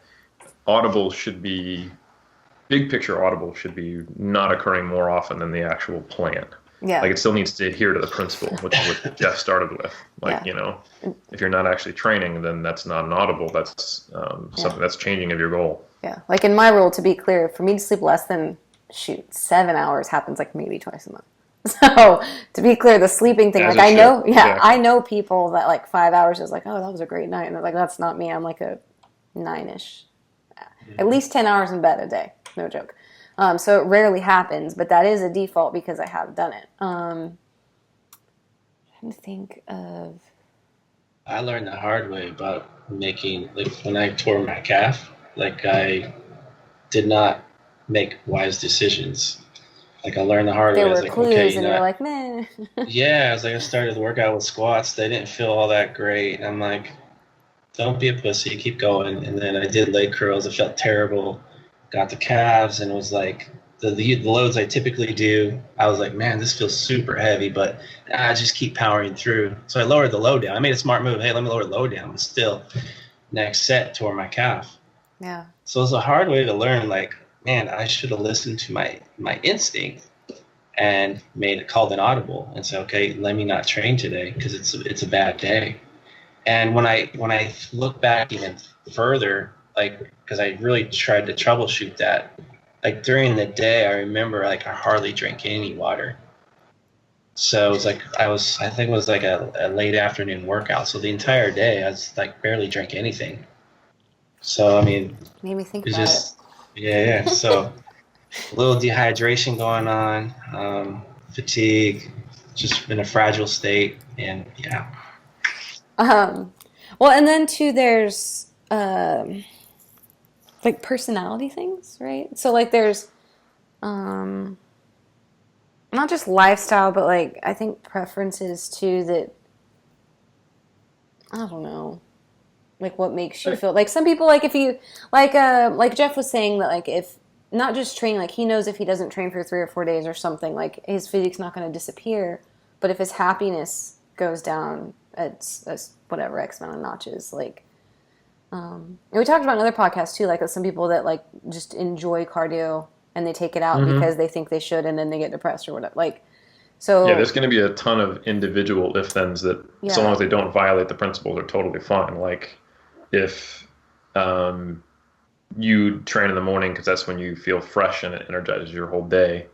big picture audible should be not occurring more often than the actual plan. Yeah. It still needs to adhere to the principle, which is what Jeff started with. If you're not actually training, then that's not an audible. That's something that's changing of your goal. Yeah. In my rule, to be clear, for me to sleep less than 7 hours happens maybe twice a month. So to be clear, the sleeping thing, I know people that 5 hours is oh, that was a great night. And they're that's not me. I'm a 9-ish, at least 10 hours in bed a day. No joke. So it rarely happens, but that is a default because I have done it. I'm trying to think of. I learned the hard way about making, when I tore my calf, I did not make wise decisions. I learned the hard way. There were clues, and you're meh. Yeah, I started to work out with squats. They didn't feel all that great. I'm don't be a pussy, keep going. And then I did leg curls. It felt terrible. Got the calves, and it was the loads I typically do. I was man, this feels super heavy, but I just keep powering through. So I lowered the load down. I made a smart move. Hey, let me lower the load down. But still, next set tore my calf. Yeah. So it was a hard way to learn. Man, I should have listened to my instinct and called an audible and said, okay, let me not train today because it's a bad day. And when I look back even further, because I really tried to troubleshoot that, during the day, I remember I hardly drank any water. So it was like I think it was like a late afternoon workout. So the entire day I was like barely drank anything. So I mean, Made me think it's about just yeah. So a little dehydration going on, fatigue, just in a fragile state, and yeah. it. Well, and then too, there's like personality things, right? So like there's um, not just lifestyle, but like I think preferences too that I don't know, like what makes you feel like some people like if you like Jeff was saying that like if not just training, like he knows if he doesn't train for 3 or 4 days or something, like his physique's not going to disappear, but if his happiness goes down at whatever X amount of notches, like and we talked about in other podcasts too, like some people that like just enjoy cardio and they take it out Mm-hmm. because they think they should, and then they get depressed or whatever. Like, Yeah, so there's going to be a ton of individual if-thens that, so long yeah, as they don't violate the principles, are totally fine. Like, if um, you train in the morning because that's when you feel fresh and it energizes your whole day,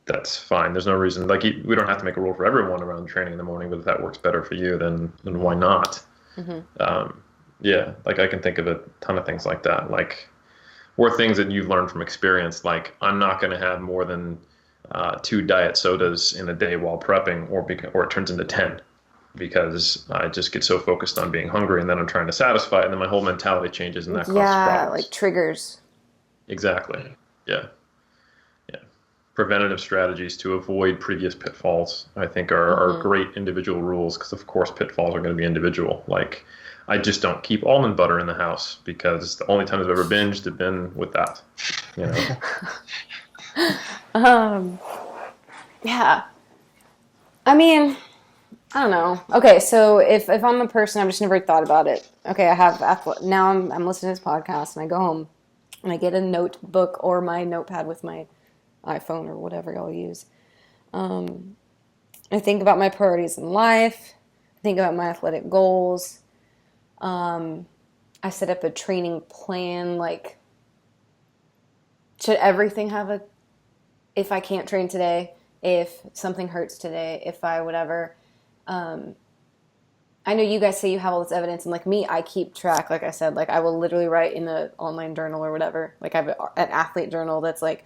that's fine. There's no reason, like, we don't have to make a rule for everyone around training in the morning, but if that works better for you, then why not? hmm Um, yeah, like I can think of a ton of things like that. Like, or things that you've learned from experience. Like, I'm not going to have more than 2 diet sodas in a day while prepping, or it turns into 10 because I just get so focused on being hungry, and then I'm trying to satisfy it, and then my whole mentality changes, and that causes yeah, like problems. triggers. Exactly. Yeah. Yeah. Preventative strategies to avoid previous pitfalls, I think, are hmm great individual rules because, of course, pitfalls are going to be individual. Like, I just don't keep almond butter in the house because the only times I've ever binged have been with that, you know? Um, yeah. I mean, I don't know. Okay, so if I'm a person, I've just never thought about it. Okay, I have now I'm listening to this podcast and I go home and I get a notebook or my notepad with my iPhone or whatever y'all use. Um, I think about my priorities in life. I think about my athletic goals. Um, I set up a training plan. Like, should everything have a, if I can't train today, if something hurts today, if I whatever. Um, I know you guys say you have all this evidence, and like me, I keep track. Like I said, like I will literally write in an online journal or whatever. Like I have an athlete journal that's like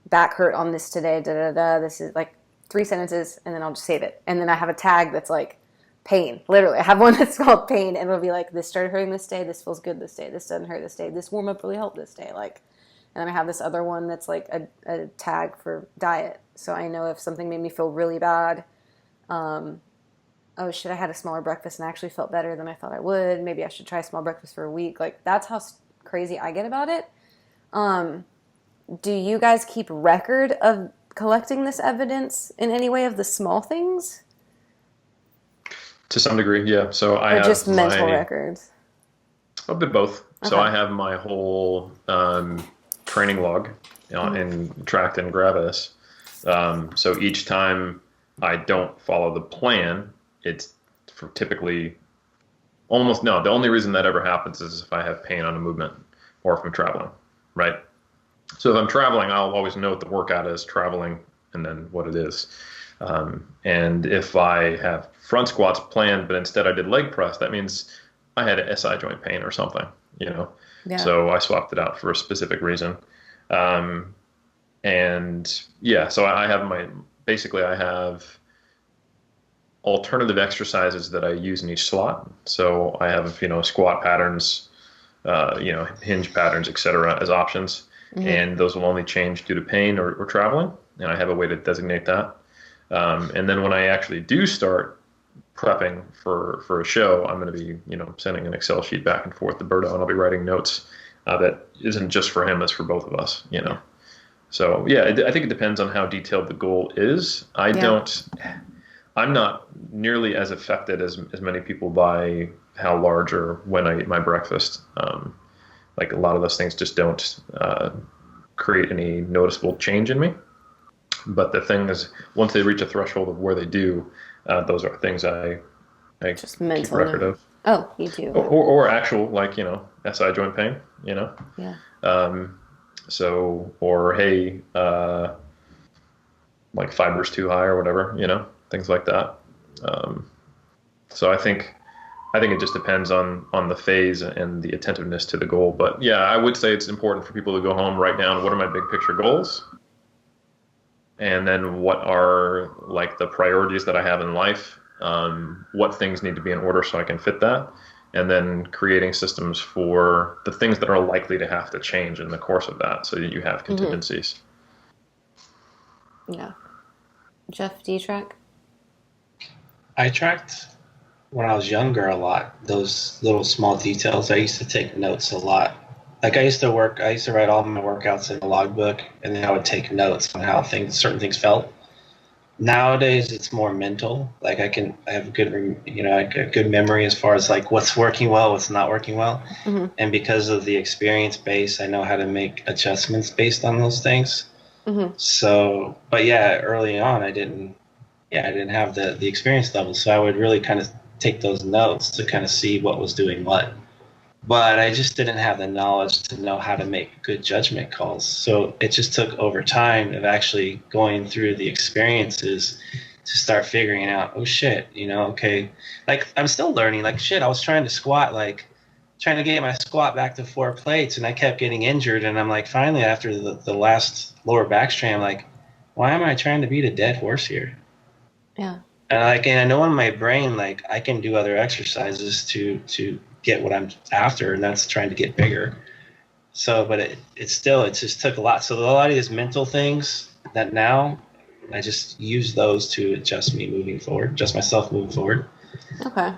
back hurt on this today. Da da da. This is like 3 sentences, and then I'll just save it. And then I have a tag that's like pain. Literally, I have one that's called pain, and it'll be like this started hurting this day. This feels good this day. This doesn't hurt this day. This warm up really helped this day. Like, and then I have this other one that's like a tag for diet. So I know if something made me feel really bad. Oh shit, I had a smaller breakfast and I actually felt better than I thought I would. Maybe I should try a small breakfast for a week. Like that's how crazy I get about it. Um, do you guys keep record of collecting this evidence in any way of the small things, To some degree, yeah. So I or just have mental my records? a bit both. So Okay. I have my whole training log, Mm-hmm. in tracked in Gravis. So each time I don't follow the plan, it's for typically almost no. The only reason that ever happens is if I have pain on a movement or if I'm traveling, right? So if I'm traveling, I'll always know what the workout is traveling and then what it is. And if I have front squats planned, but instead I did leg press, that means I had a SI joint pain or something, you know. Yeah. So I swapped it out for a specific reason. Um, and yeah, so I have basically I have alternative exercises that I use in each slot. So I have, squat patterns, hinge patterns, etc. as options. Mm-hmm. And those will only change due to pain or traveling. And I have a way to designate that. And then when I actually do start prepping for a show, I'm going to be, sending an Excel sheet back and forth to Berto, and I'll be writing notes that isn't just for him, it's for both of us. So yeah, I think it depends on how detailed the goal is. Yeah. I'm not nearly as affected as many people by how large or when I eat my breakfast. Like a lot of those things just don't create any noticeable change in me. But the thing is, once they reach a threshold of where they do, those are things I Just keep mental. record of. Oh, you do. Or actual, like, SI joint pain. Yeah. So, or hey, like fiber's too high or whatever. things like that. So I think it just depends on the phase and the attentiveness to the goal. But yeah, I would say it's important for people to go home, write down what are my big picture goals, and then what are like the priorities that I have in life, what things need to be in order so I can fit that, and then creating systems for the things that are likely to have to change in the course of that so that you have contingencies. Yeah. Jeff, do you track? I tracked when I was younger a lot, those little small details. I used to take notes a lot. Like I used to write all my workouts in a logbook, and then I would take notes on how certain things felt. Nowadays, it's more mental. Like I have a good memory as far as like what's working well, what's not working well. And because of the experience base, I know how to make adjustments based on those things. So, but yeah, early on, I didn't have the experience level. So I would really kind of take those notes to kind of see what was doing what. But I just didn't have the knowledge to know how to make good judgment calls. So it just took over time of actually going through the experiences to start figuring out, oh shit, okay. Like I'm still learning, like shit, I was trying to squat, like trying to get my squat back to 4 plates, and I kept getting injured. And I'm like, finally, after the last lower back strain, I'm like, why am I trying to beat a dead horse here? Yeah. And I know in my brain, like I can do other exercises to get what I'm after, and that's trying to get bigger. So, but it just took a lot. So a lot of these mental things that now I just use those to adjust myself moving forward. Okay.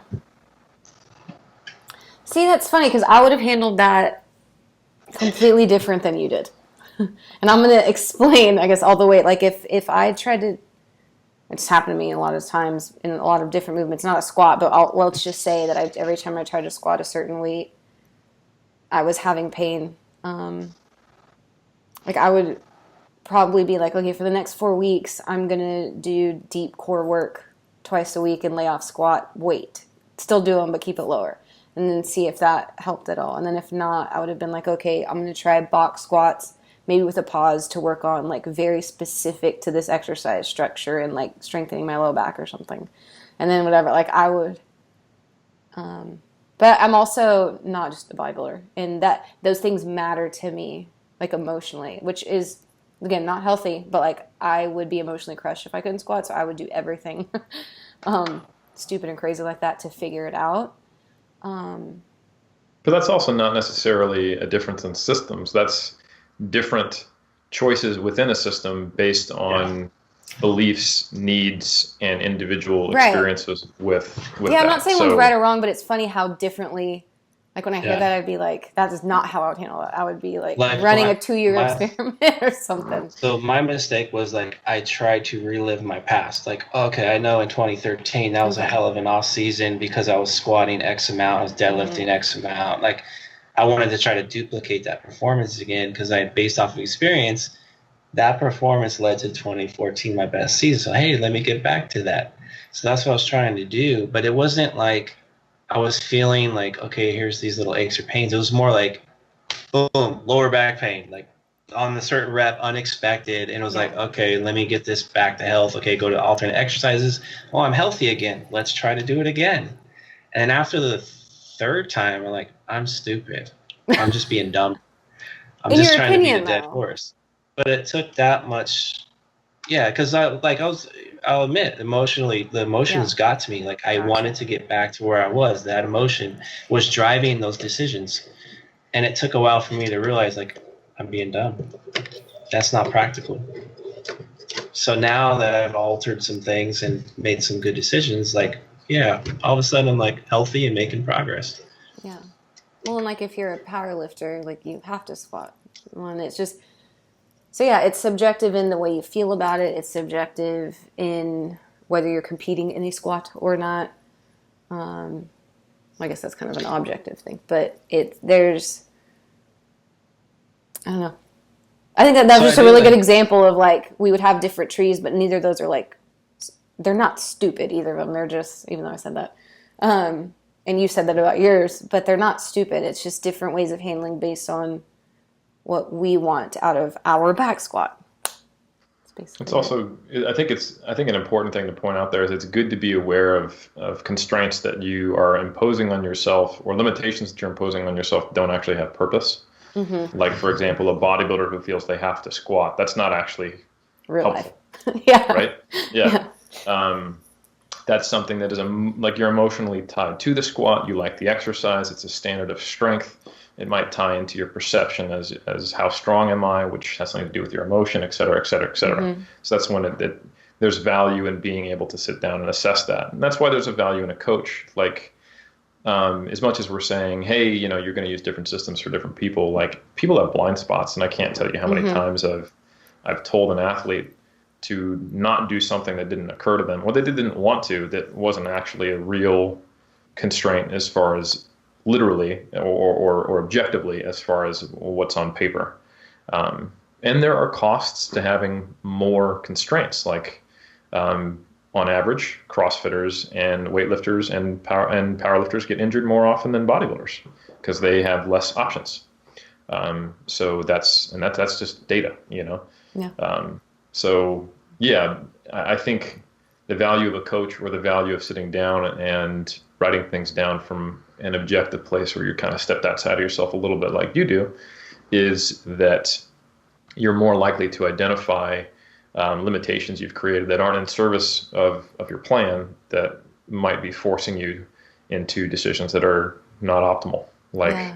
See, that's funny because I would have handled that completely different than you did. And I'm going to explain, I guess, all the way. Like if I tried to, it's happened to me a lot of times in a lot of different movements, not a squat, but let's just say that every time I tried to squat a certain weight, I was having pain. Like I would probably be like, okay, for the next 4 weeks, I'm going to do deep core work twice a week and lay off squat weight. Still do them, but keep it lower. And then see if that helped at all. And then if not, I would have been like, okay, I'm going to try box squats, maybe with a pause to work on like very specific to this exercise structure and like strengthening my low back or something. And then whatever, like I would, but I'm also not just a bodybuilder, and that those things matter to me, like emotionally, which is, again, not healthy, but like I would be emotionally crushed if I couldn't squat. So I would do everything stupid and crazy like that to figure it out. But that's also not necessarily a difference in systems. That's different choices within a system based on beliefs, needs, and individual experiences with I'm not saying one's right or wrong, but it's funny how differently, like when I hear that, I'd be like, that is not how I would handle it. I would be like running a 2-year experiment or something. So my mistake was like, I tried to relive my past. Like, okay, I know in 2013, that was a hell of an off season because I was squatting X amount, I was deadlifting X amount. Like I wanted to try to duplicate that performance again because based off of experience, that performance led to 2014, my best season. So, hey, let me get back to that. So that's what I was trying to do. But it wasn't like I was feeling like, okay, here's these little aches or pains. It was more like, boom, lower back pain, like on the certain rep, unexpected. And it was like, okay, let me get this back to health. Okay, go to alternate exercises. Oh, I'm healthy again. Let's try to do it again. And after the third time, I'm like, I'm stupid. I'm just being dumb. I'm just trying to beat a dead horse. But it took that much, because I'll admit, emotionally, the emotions got to me. Like I wanted to get back to where I was. That emotion was driving those decisions. And it took a while for me to realize, like, I'm being dumb. That's not practical. So now that I've altered some things and made some good decisions, like, all of a sudden I'm like healthy and making progress. Yeah. Well, and like if you're a power lifter, like you have to squat. And it's just, so it's subjective in the way you feel about it. It's subjective in whether you're competing in a squat or not. I guess that's kind of an objective thing, but there's, I don't know. I think that's just a really good example of like, we would have different trees, but neither of those are like, they're not stupid, either of them. They're just, even though I said that, and you said that about yours, but they're not stupid. It's just different ways of handling based on what we want out of our back squat. basically. It's also, I think an important thing to point out there is it's good to be aware of constraints that you are imposing on yourself, or limitations that you're imposing on yourself don't actually have purpose. Mm-hmm. Like, for example, a bodybuilder who feels they have to squat, that's not actually Real helpful. life. Yeah. Right? Yeah. That's something that is like you're emotionally tied to the squat. You like the exercise. It's a standard of strength. It might tie into your perception as how strong am I, which has something to do with your emotion, et cetera, et cetera, et cetera. Mm-hmm. So that's when there's value in being able to sit down and assess that. And that's why there's a value in a coach. Like, as much as we're saying, hey, you're going to use different systems for different people, like people have blind spots. And I can't tell you how many times I've told an athlete to not do something that didn't occur to them, or they didn't want to, that wasn't actually a real constraint as far as literally or objectively as far as what's on paper. And there are costs to having more constraints, like on average, CrossFitters and weightlifters and powerlifters get injured more often than bodybuilders because they have less options. So that's just data, Yeah. So yeah, I think the value of a coach, or the value of sitting down and writing things down from an objective place where you're kind of stepped outside of yourself a little bit like you do, is that you're more likely to identify limitations you've created that aren't in service of your plan, that might be forcing you into decisions that are not optimal, like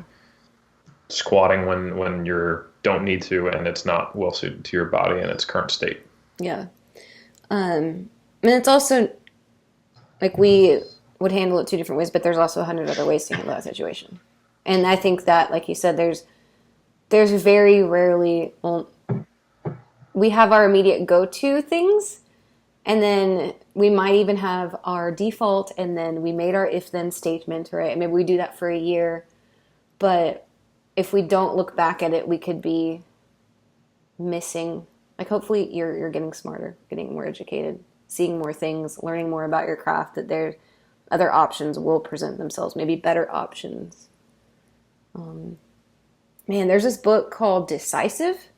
squatting when you don't need to, and it's not well suited to your body in its current state. Yeah. And it's also like we would handle it two different ways, but there's also 100 other ways to handle that situation. And I think that, like you said, there's very rarely, we have our immediate go-to things, and then we might even have our default, and then we made our if-then statement, right? And maybe we do that for a year, but if we don't look back at it, we could be missing, like, hopefully you're getting smarter, getting more educated, seeing more things, learning more about your craft, that there other options will present themselves, maybe better options. Man, there's this book called Decisive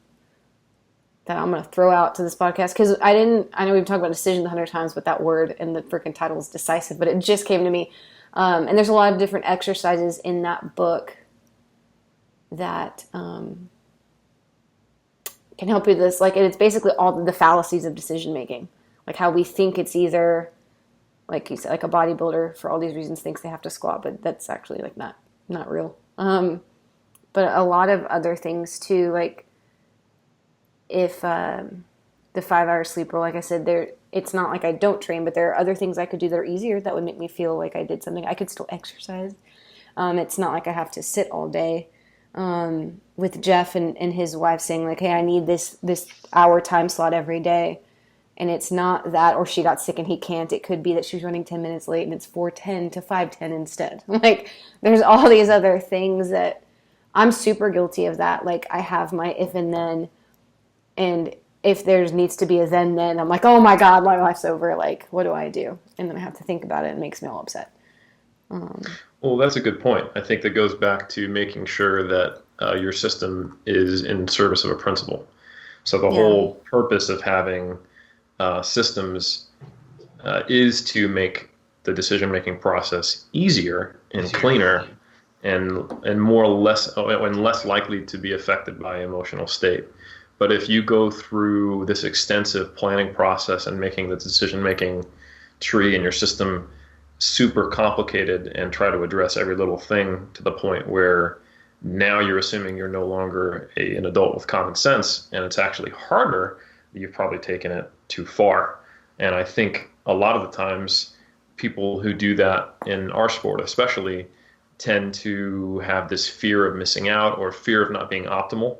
that I'm going to throw out to this podcast, because I know we've talked about decision 100 times, but that word and the freaking title is decisive, but it just came to me. And there's a lot of different exercises in that book that can help you with this. Like, it's basically all the fallacies of decision making, like how we think it's either, like you said, like a bodybuilder for all these reasons thinks they have to squat, but that's actually like not real. But a lot of other things too, like if the 5-hour sleep rule, like I said, it's not like I don't train, but there are other things I could do that are easier that would make me feel like I did something. I could still exercise. It's not like I have to sit all day. With Jeff and his wife saying like, hey, I need this hour time slot every day. And it's not that, or she got sick and he can't. It could be that she's running 10 minutes late and it's 4:10 to 5:10 instead. Like, there's all these other things that I'm super guilty of that. Like, I have my if and then, and if there needs to be a then, I'm like, oh my God, my life's over. Like, what do I do? And then I have to think about it, and it makes me all upset. Well, that's a good point. I think that goes back to making sure that your system is in service of a principle. So the whole purpose of having systems is to make the decision-making process easier and cleaner, and more less likely to be affected by emotional state. But if you go through this extensive planning process and making the decision-making tree in your system super complicated and try to address every little thing to the point where now you're assuming you're no longer an adult with common sense, and it's actually harder, you've probably taken it too far. And I think a lot of the times people who do that in our sport especially tend to have this fear of missing out or fear of not being optimal.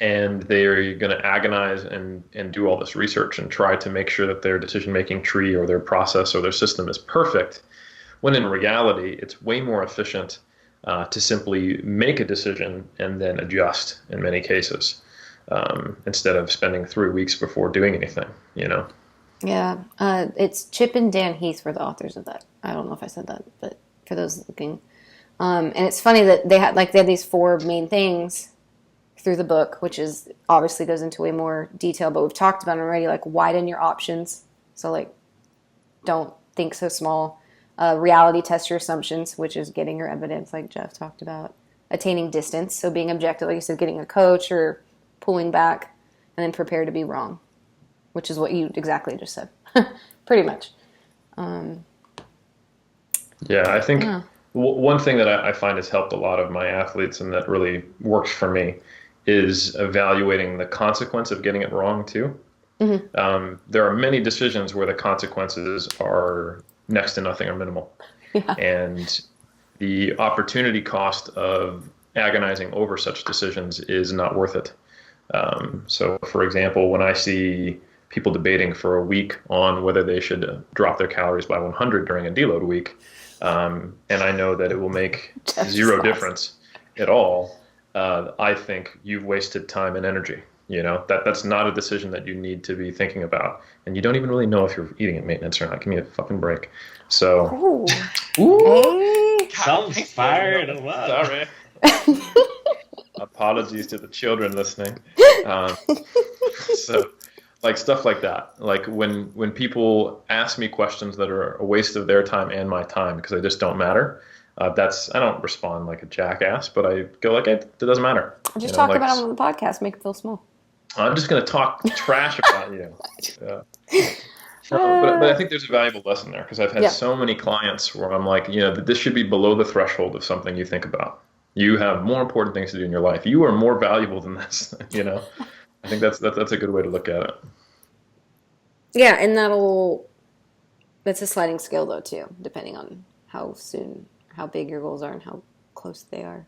And they're going to agonize and do all this research and try to make sure that their decision-making tree or their process or their system is perfect, when in reality, it's way more efficient to simply make a decision and then adjust in many cases, instead of spending 3 weeks before doing anything, Yeah, it's Chip and Dan Heath were the authors of that. I don't know if I said that, but for those looking. And it's funny that they had these 4 main things, through the book, which is obviously goes into way more detail, but we've talked about it already, like widen your options. So like, don't think so small. Reality test your assumptions, which is getting your evidence, like Jeff talked about. Attaining distance, so being objective, like you said, getting a coach or pulling back, and then prepare to be wrong, which is what you exactly just said, pretty much. Yeah, I think one thing that I find has helped a lot of my athletes, and that really works for me, is evaluating the consequence of getting it wrong too. There are many decisions where the consequences are next to nothing or minimal. Yeah. And the opportunity cost of agonizing over such decisions is not worth it. So, for example, when I see people debating for a week on whether they should drop their calories by 100 during a deload week, and I know that it will make zero difference at all, I think you've wasted time and energy. You know, that's not a decision that you need to be thinking about. And you don't even really know if you're eating at maintenance or not. Give me a fucking break. So, Hey. Sounds fired up. Sorry. Apologies to the children listening. So, like stuff like that. Like when people ask me questions that are a waste of their time and my time because they just don't matter. I don't respond like a jackass, but I go like, it doesn't matter. Just talk about it on the podcast, make it feel small. I'm just going to talk trash about you. But I think there's a valuable lesson there because I've had so many clients where I'm like, this should be below the threshold of something you think about. You have more important things to do in your life. You are more valuable than this. I think that's a good way to look at it. Yeah, and that's a sliding scale though too, depending on how big your goals are and how close they are.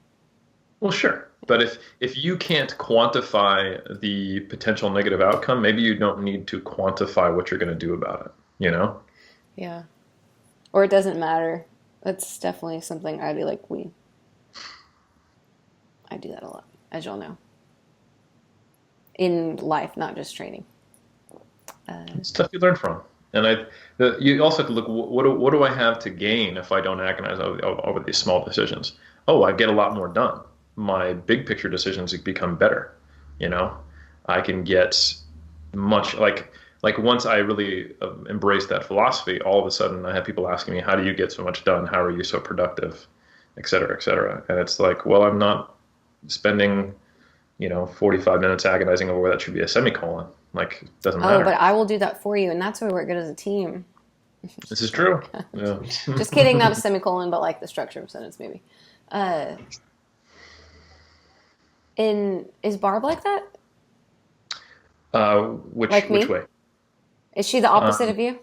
Well, sure. But if you can't quantify the potential negative outcome, maybe you don't need to quantify what you're going to do about it, Yeah. Or it doesn't matter. That's definitely something I'd be like, I do that a lot, as y'all know. In life, not just training. It's stuff you learn from. And you also have to look, what do I have to gain if I don't agonize over these small decisions? Oh, I get a lot more done. My big picture decisions become better. I can get much like once I really embraced that philosophy, all of a sudden I have people asking me, how do you get so much done? How are you so productive? Et cetera, et cetera. And it's like, well, I'm not spending, 45 minutes agonizing over where that should be a semicolon. Like, it doesn't matter. Oh, but I will do that for you, and that's why we're good as a team. This is true. Yeah. Just kidding, not a semicolon, but like the structure of a sentence, maybe. Is Barb like that? Which way? Is she the opposite of you?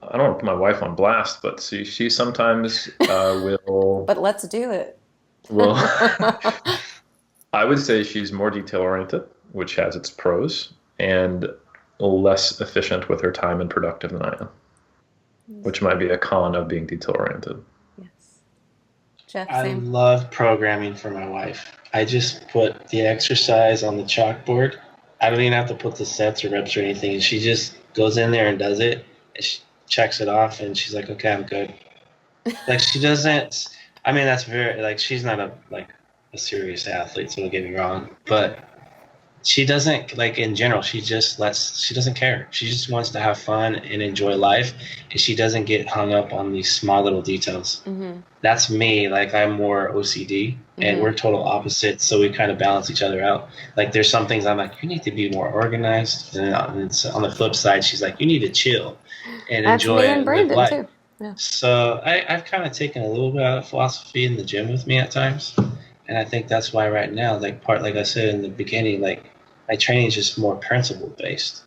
I don't want to put my wife on blast, but she sometimes will. But let's do it. Well, I would say she's more detail oriented, which has its pros, and less efficient with her time and productive than I am, which might be a con of being detail oriented. Yes. Jeff, I same. love programming for my wife. I just put the exercise on the chalkboard. I don't even have to put the sets or reps or anything. And she just goes in there and does it. And she checks it off, and she's like, okay, I'm good. Like, she doesn't, I mean, that's very, like, she's not a serious athlete, so don't get me wrong. But she doesn't, like, in general, she doesn't care. She just wants to have fun and enjoy life. And she doesn't get hung up on these small little details. Mm-hmm. That's me. Like, I'm more OCD, and we're total opposites, so we kind of balance each other out. Like, there's some things I'm like, you need to be more organized. And on the flip side, she's like, you need to chill and enjoy me and Brandon, life. too. Yeah. So I've kind of taken a little bit out of philosophy in the gym with me at times. And I think that's why right now, like I said in the beginning, like, my training is just more principle based.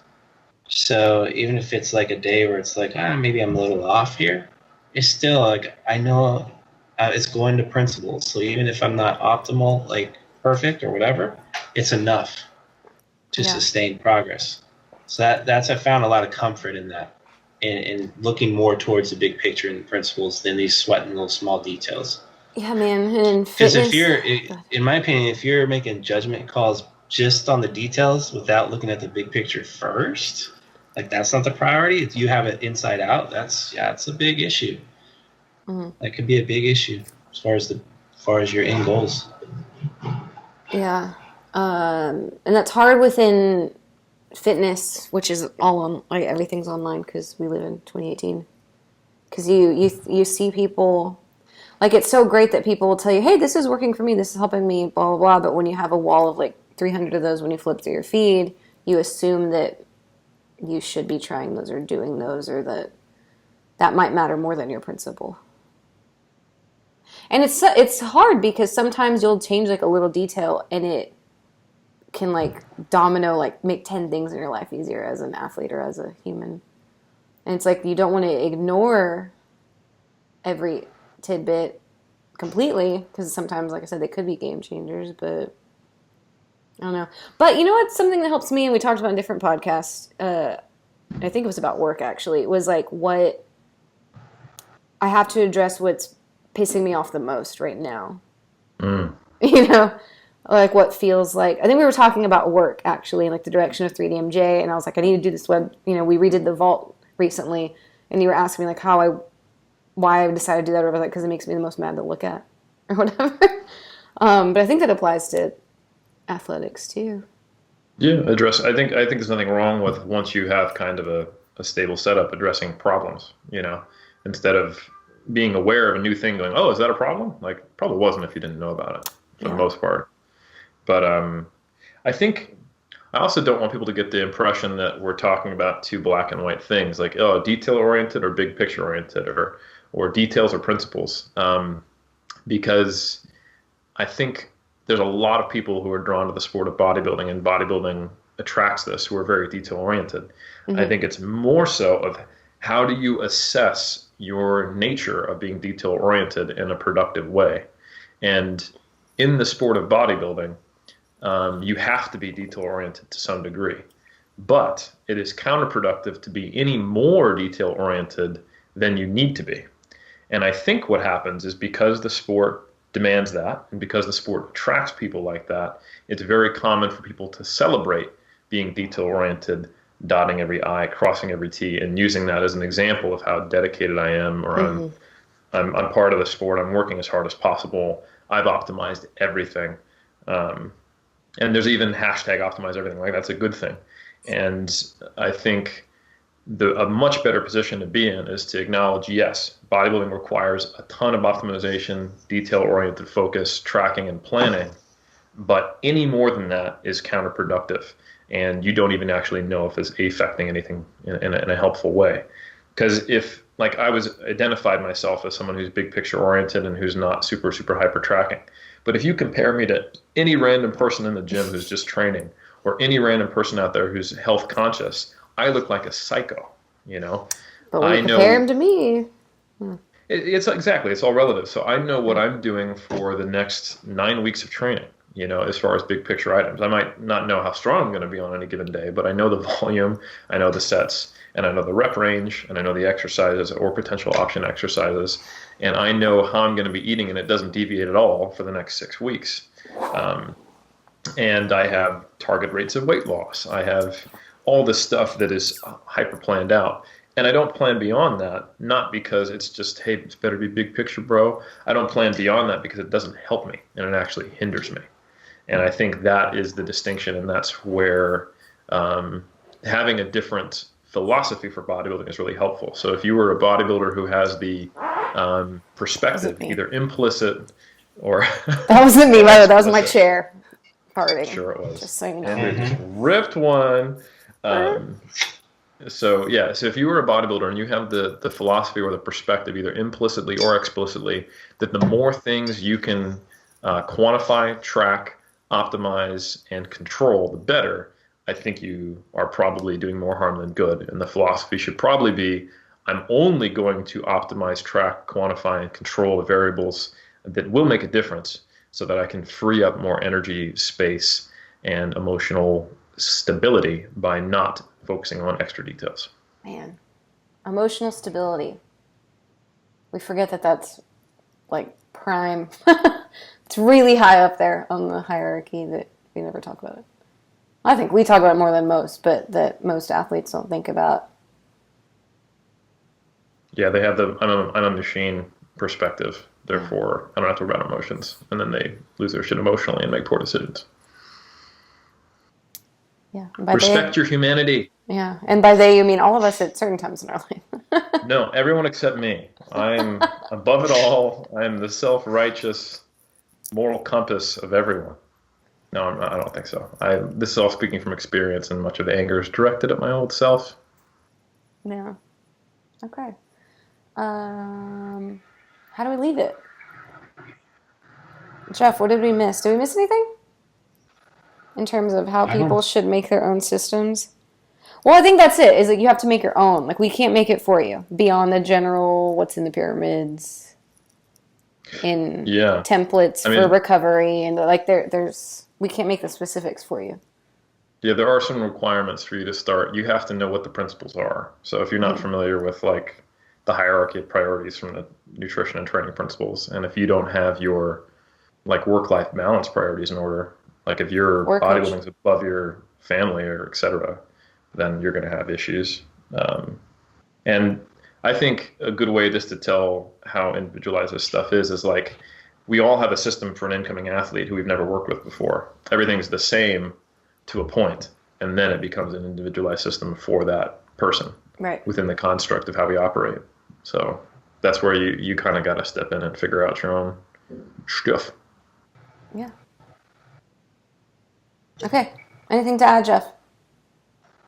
So even if it's like a day where it's like, maybe I'm a little off here, it's still like, I know it's going to principles. So even if I'm not optimal, like perfect or whatever, it's enough to sustain progress. So I found a lot of comfort in that, and looking more towards the big picture and the principles than these sweating little small details. Yeah, man. Because in my opinion, if you're making judgment calls just on the details without looking at the big picture first, like, that's not the priority. If you have it inside out, it's a big issue. Mm-hmm. That could be a big issue as far as your end goals. Yeah. And that's hard within fitness, which is all on, like, everything's online because we live in 2018. Because you see people, like, it's so great that people will tell you, hey, this is working for me, this is helping me, blah, blah, blah. But when you have a wall of like 300 of those when you flip through your feed, you assume that you should be trying those or doing those, or that might matter more than your principle. And it's hard because sometimes you'll change like a little detail and it can like domino, like make 10 things in your life easier as an athlete or as a human. And it's like you don't want to ignore every tidbit completely because sometimes, like I said, they could be game changers, but I don't know. But you know what's something that helps me, and we talked about in different podcasts, I think it was about work actually, it was like what I have to address what's pissing me off the most right now. You know, like what feels like, I think we were talking about work actually, and like the direction of 3DMJ, and I was like, I need to do this web, you know, we redid the vault recently, and you were asking me like why I decided to do that, or whatever, like, because it makes me the most mad to look at, or whatever. But I think that applies to athletics too. Yeah, I think there's nothing wrong with, once you have kind of a stable setup, addressing problems, you know, instead of being aware of a new thing going, oh, is that a problem? Like, probably wasn't if you didn't know about it for the most part. But I think I also don't want people to get the impression that we're talking about two black and white things, like, oh, detail oriented or big picture oriented, or details or principles, because I think there's a lot of people who are drawn to the sport of bodybuilding, and bodybuilding attracts this, who are very detail oriented. I think it's more so of how do you assess your nature of being detail oriented in a productive way. And in the sport of bodybuilding, you have to be detail oriented to some degree, but it is counterproductive to be any more detail oriented than you need to be. And I think what happens is, because the sport demands that, and because the sport attracts people like that, it's very common for people to celebrate being detail oriented, dotting every I, crossing every T, and using that as an example of how dedicated I am, or I'm part of the sport, I'm working as hard as possible, I've optimized everything. And there's even hashtag optimize everything, like that's a good thing. And I think a much better position to be in is to acknowledge, yes, bodybuilding requires a ton of optimization, detail-oriented focus, tracking, and planning, but any more than that is counterproductive, and you don't even actually know if it's affecting anything in a helpful way. Because if, like, I was identified myself as someone who's big picture oriented and who's not super hyper tracking, but if you compare me to any random person in the gym who's just training, or any random person out there who's health conscious, I look like a psycho, you know. But when you compare him to me, it's exactly, it's all relative. So I know what I'm doing for the next 9 weeks of training, you know, as far as big picture items. I might not know how strong I'm going to be on any given day, but I know the volume, I know the sets, and I know the rep range, and I know the exercises or potential option exercises, and I know how I'm going to be eating, and it doesn't deviate at all for the next 6 weeks. And I have target rates of weight loss. I have all this stuff that is hyper planned out. And I don't plan beyond that, not because it's just, hey, it's better to be big picture, bro. I don't plan beyond that because it doesn't help me, and it actually hinders me. And I think that is the distinction, and that's where having a different philosophy for bodybuilding is really helpful. So if you were a bodybuilder who has the perspective, either implicit or... That wasn't me, by the way. That was my chair farting. Sure it was. Just so you know. And they just ripped one. So if you were a bodybuilder and you have the philosophy or the perspective, either implicitly or explicitly, that the more things you can quantify, track, optimize, and control, the better, I think you are probably doing more harm than good. And the philosophy should probably be, I'm only going to optimize, track, quantify, and control the variables that will make a difference so that I can free up more energy, space, and emotional stability by not focusing on extra details. Man, emotional stability. We forget that that's like prime. It's really high up there on the hierarchy that we never talk about it. I think we talk about it more than most, but that most athletes don't think about. Yeah, they have the I'm a machine perspective. Therefore, I don't have to worry about emotions. And then they lose their shit emotionally and make poor decisions. Yeah. Respect your humanity. Yeah. And by they, you mean all of us at certain times in our life. No, everyone except me. I'm above it all. I'm the self-righteous moral compass of everyone. No, I don't think so. This is all speaking from experience, and much of the anger is directed at my old self. Yeah. Okay. How do we leave it? Jeff, what did we miss? Did we miss anything? In terms of how people should make their own systems? Well, I think that's it, is that you have to make your own. Like, we can't make it for you beyond the general what's in the pyramids in templates for recovery. And, like, there's we can't make the specifics for you. Yeah, there are some requirements for you to start. You have to know what the principles are. So if you're not familiar with, like, the hierarchy of priorities from the nutrition and training principles, and if you don't have your, like, work-life balance priorities in order, like if your bodybuilding is above your family or et cetera, then you're going to have issues. And I think a good way just to tell how individualized this stuff is like, we all have a system for an incoming athlete who we've never worked with before. Everything's the same to a point, and then it becomes an individualized system for that person within the construct of how we operate. So that's where you kind of got to step in and figure out your own stuff. Yeah. Okay. Anything to add, Jeff?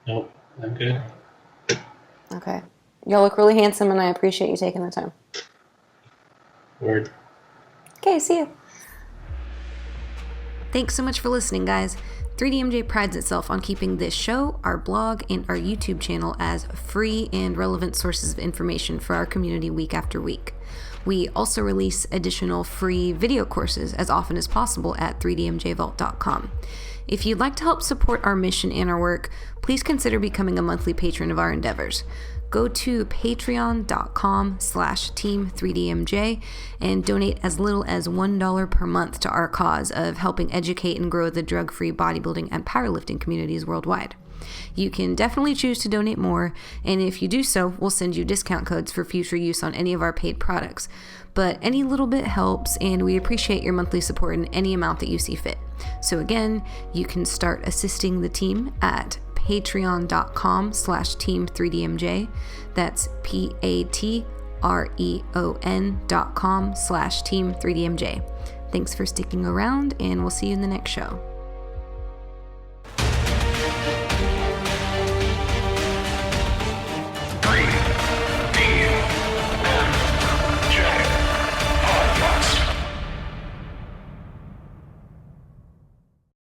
Nope, I'm good. Okay. Y'all look really handsome, and I appreciate you taking the time. Word. Okay, see you. Thanks so much for listening, guys. 3DMJ prides itself on keeping this show, our blog, and our YouTube channel as free and relevant sources of information for our community week after week. We also release additional free video courses as often as possible at 3dmjvault.com. If you'd like to help support our mission and our work, please consider becoming a monthly patron of our endeavors. Go to patreon.com/team3dmj and donate as little as $1 per month to our cause of helping educate and grow the drug-free bodybuilding and powerlifting communities worldwide. You can definitely choose to donate more, and if you do so, we'll send you discount codes for future use on any of our paid products. But any little bit helps, and we appreciate your monthly support in any amount that you see fit. So again, you can start assisting the team at patreon.com/team3dmj. That's patreon.com/team3dmj. Thanks for sticking around, and we'll see you in the next show.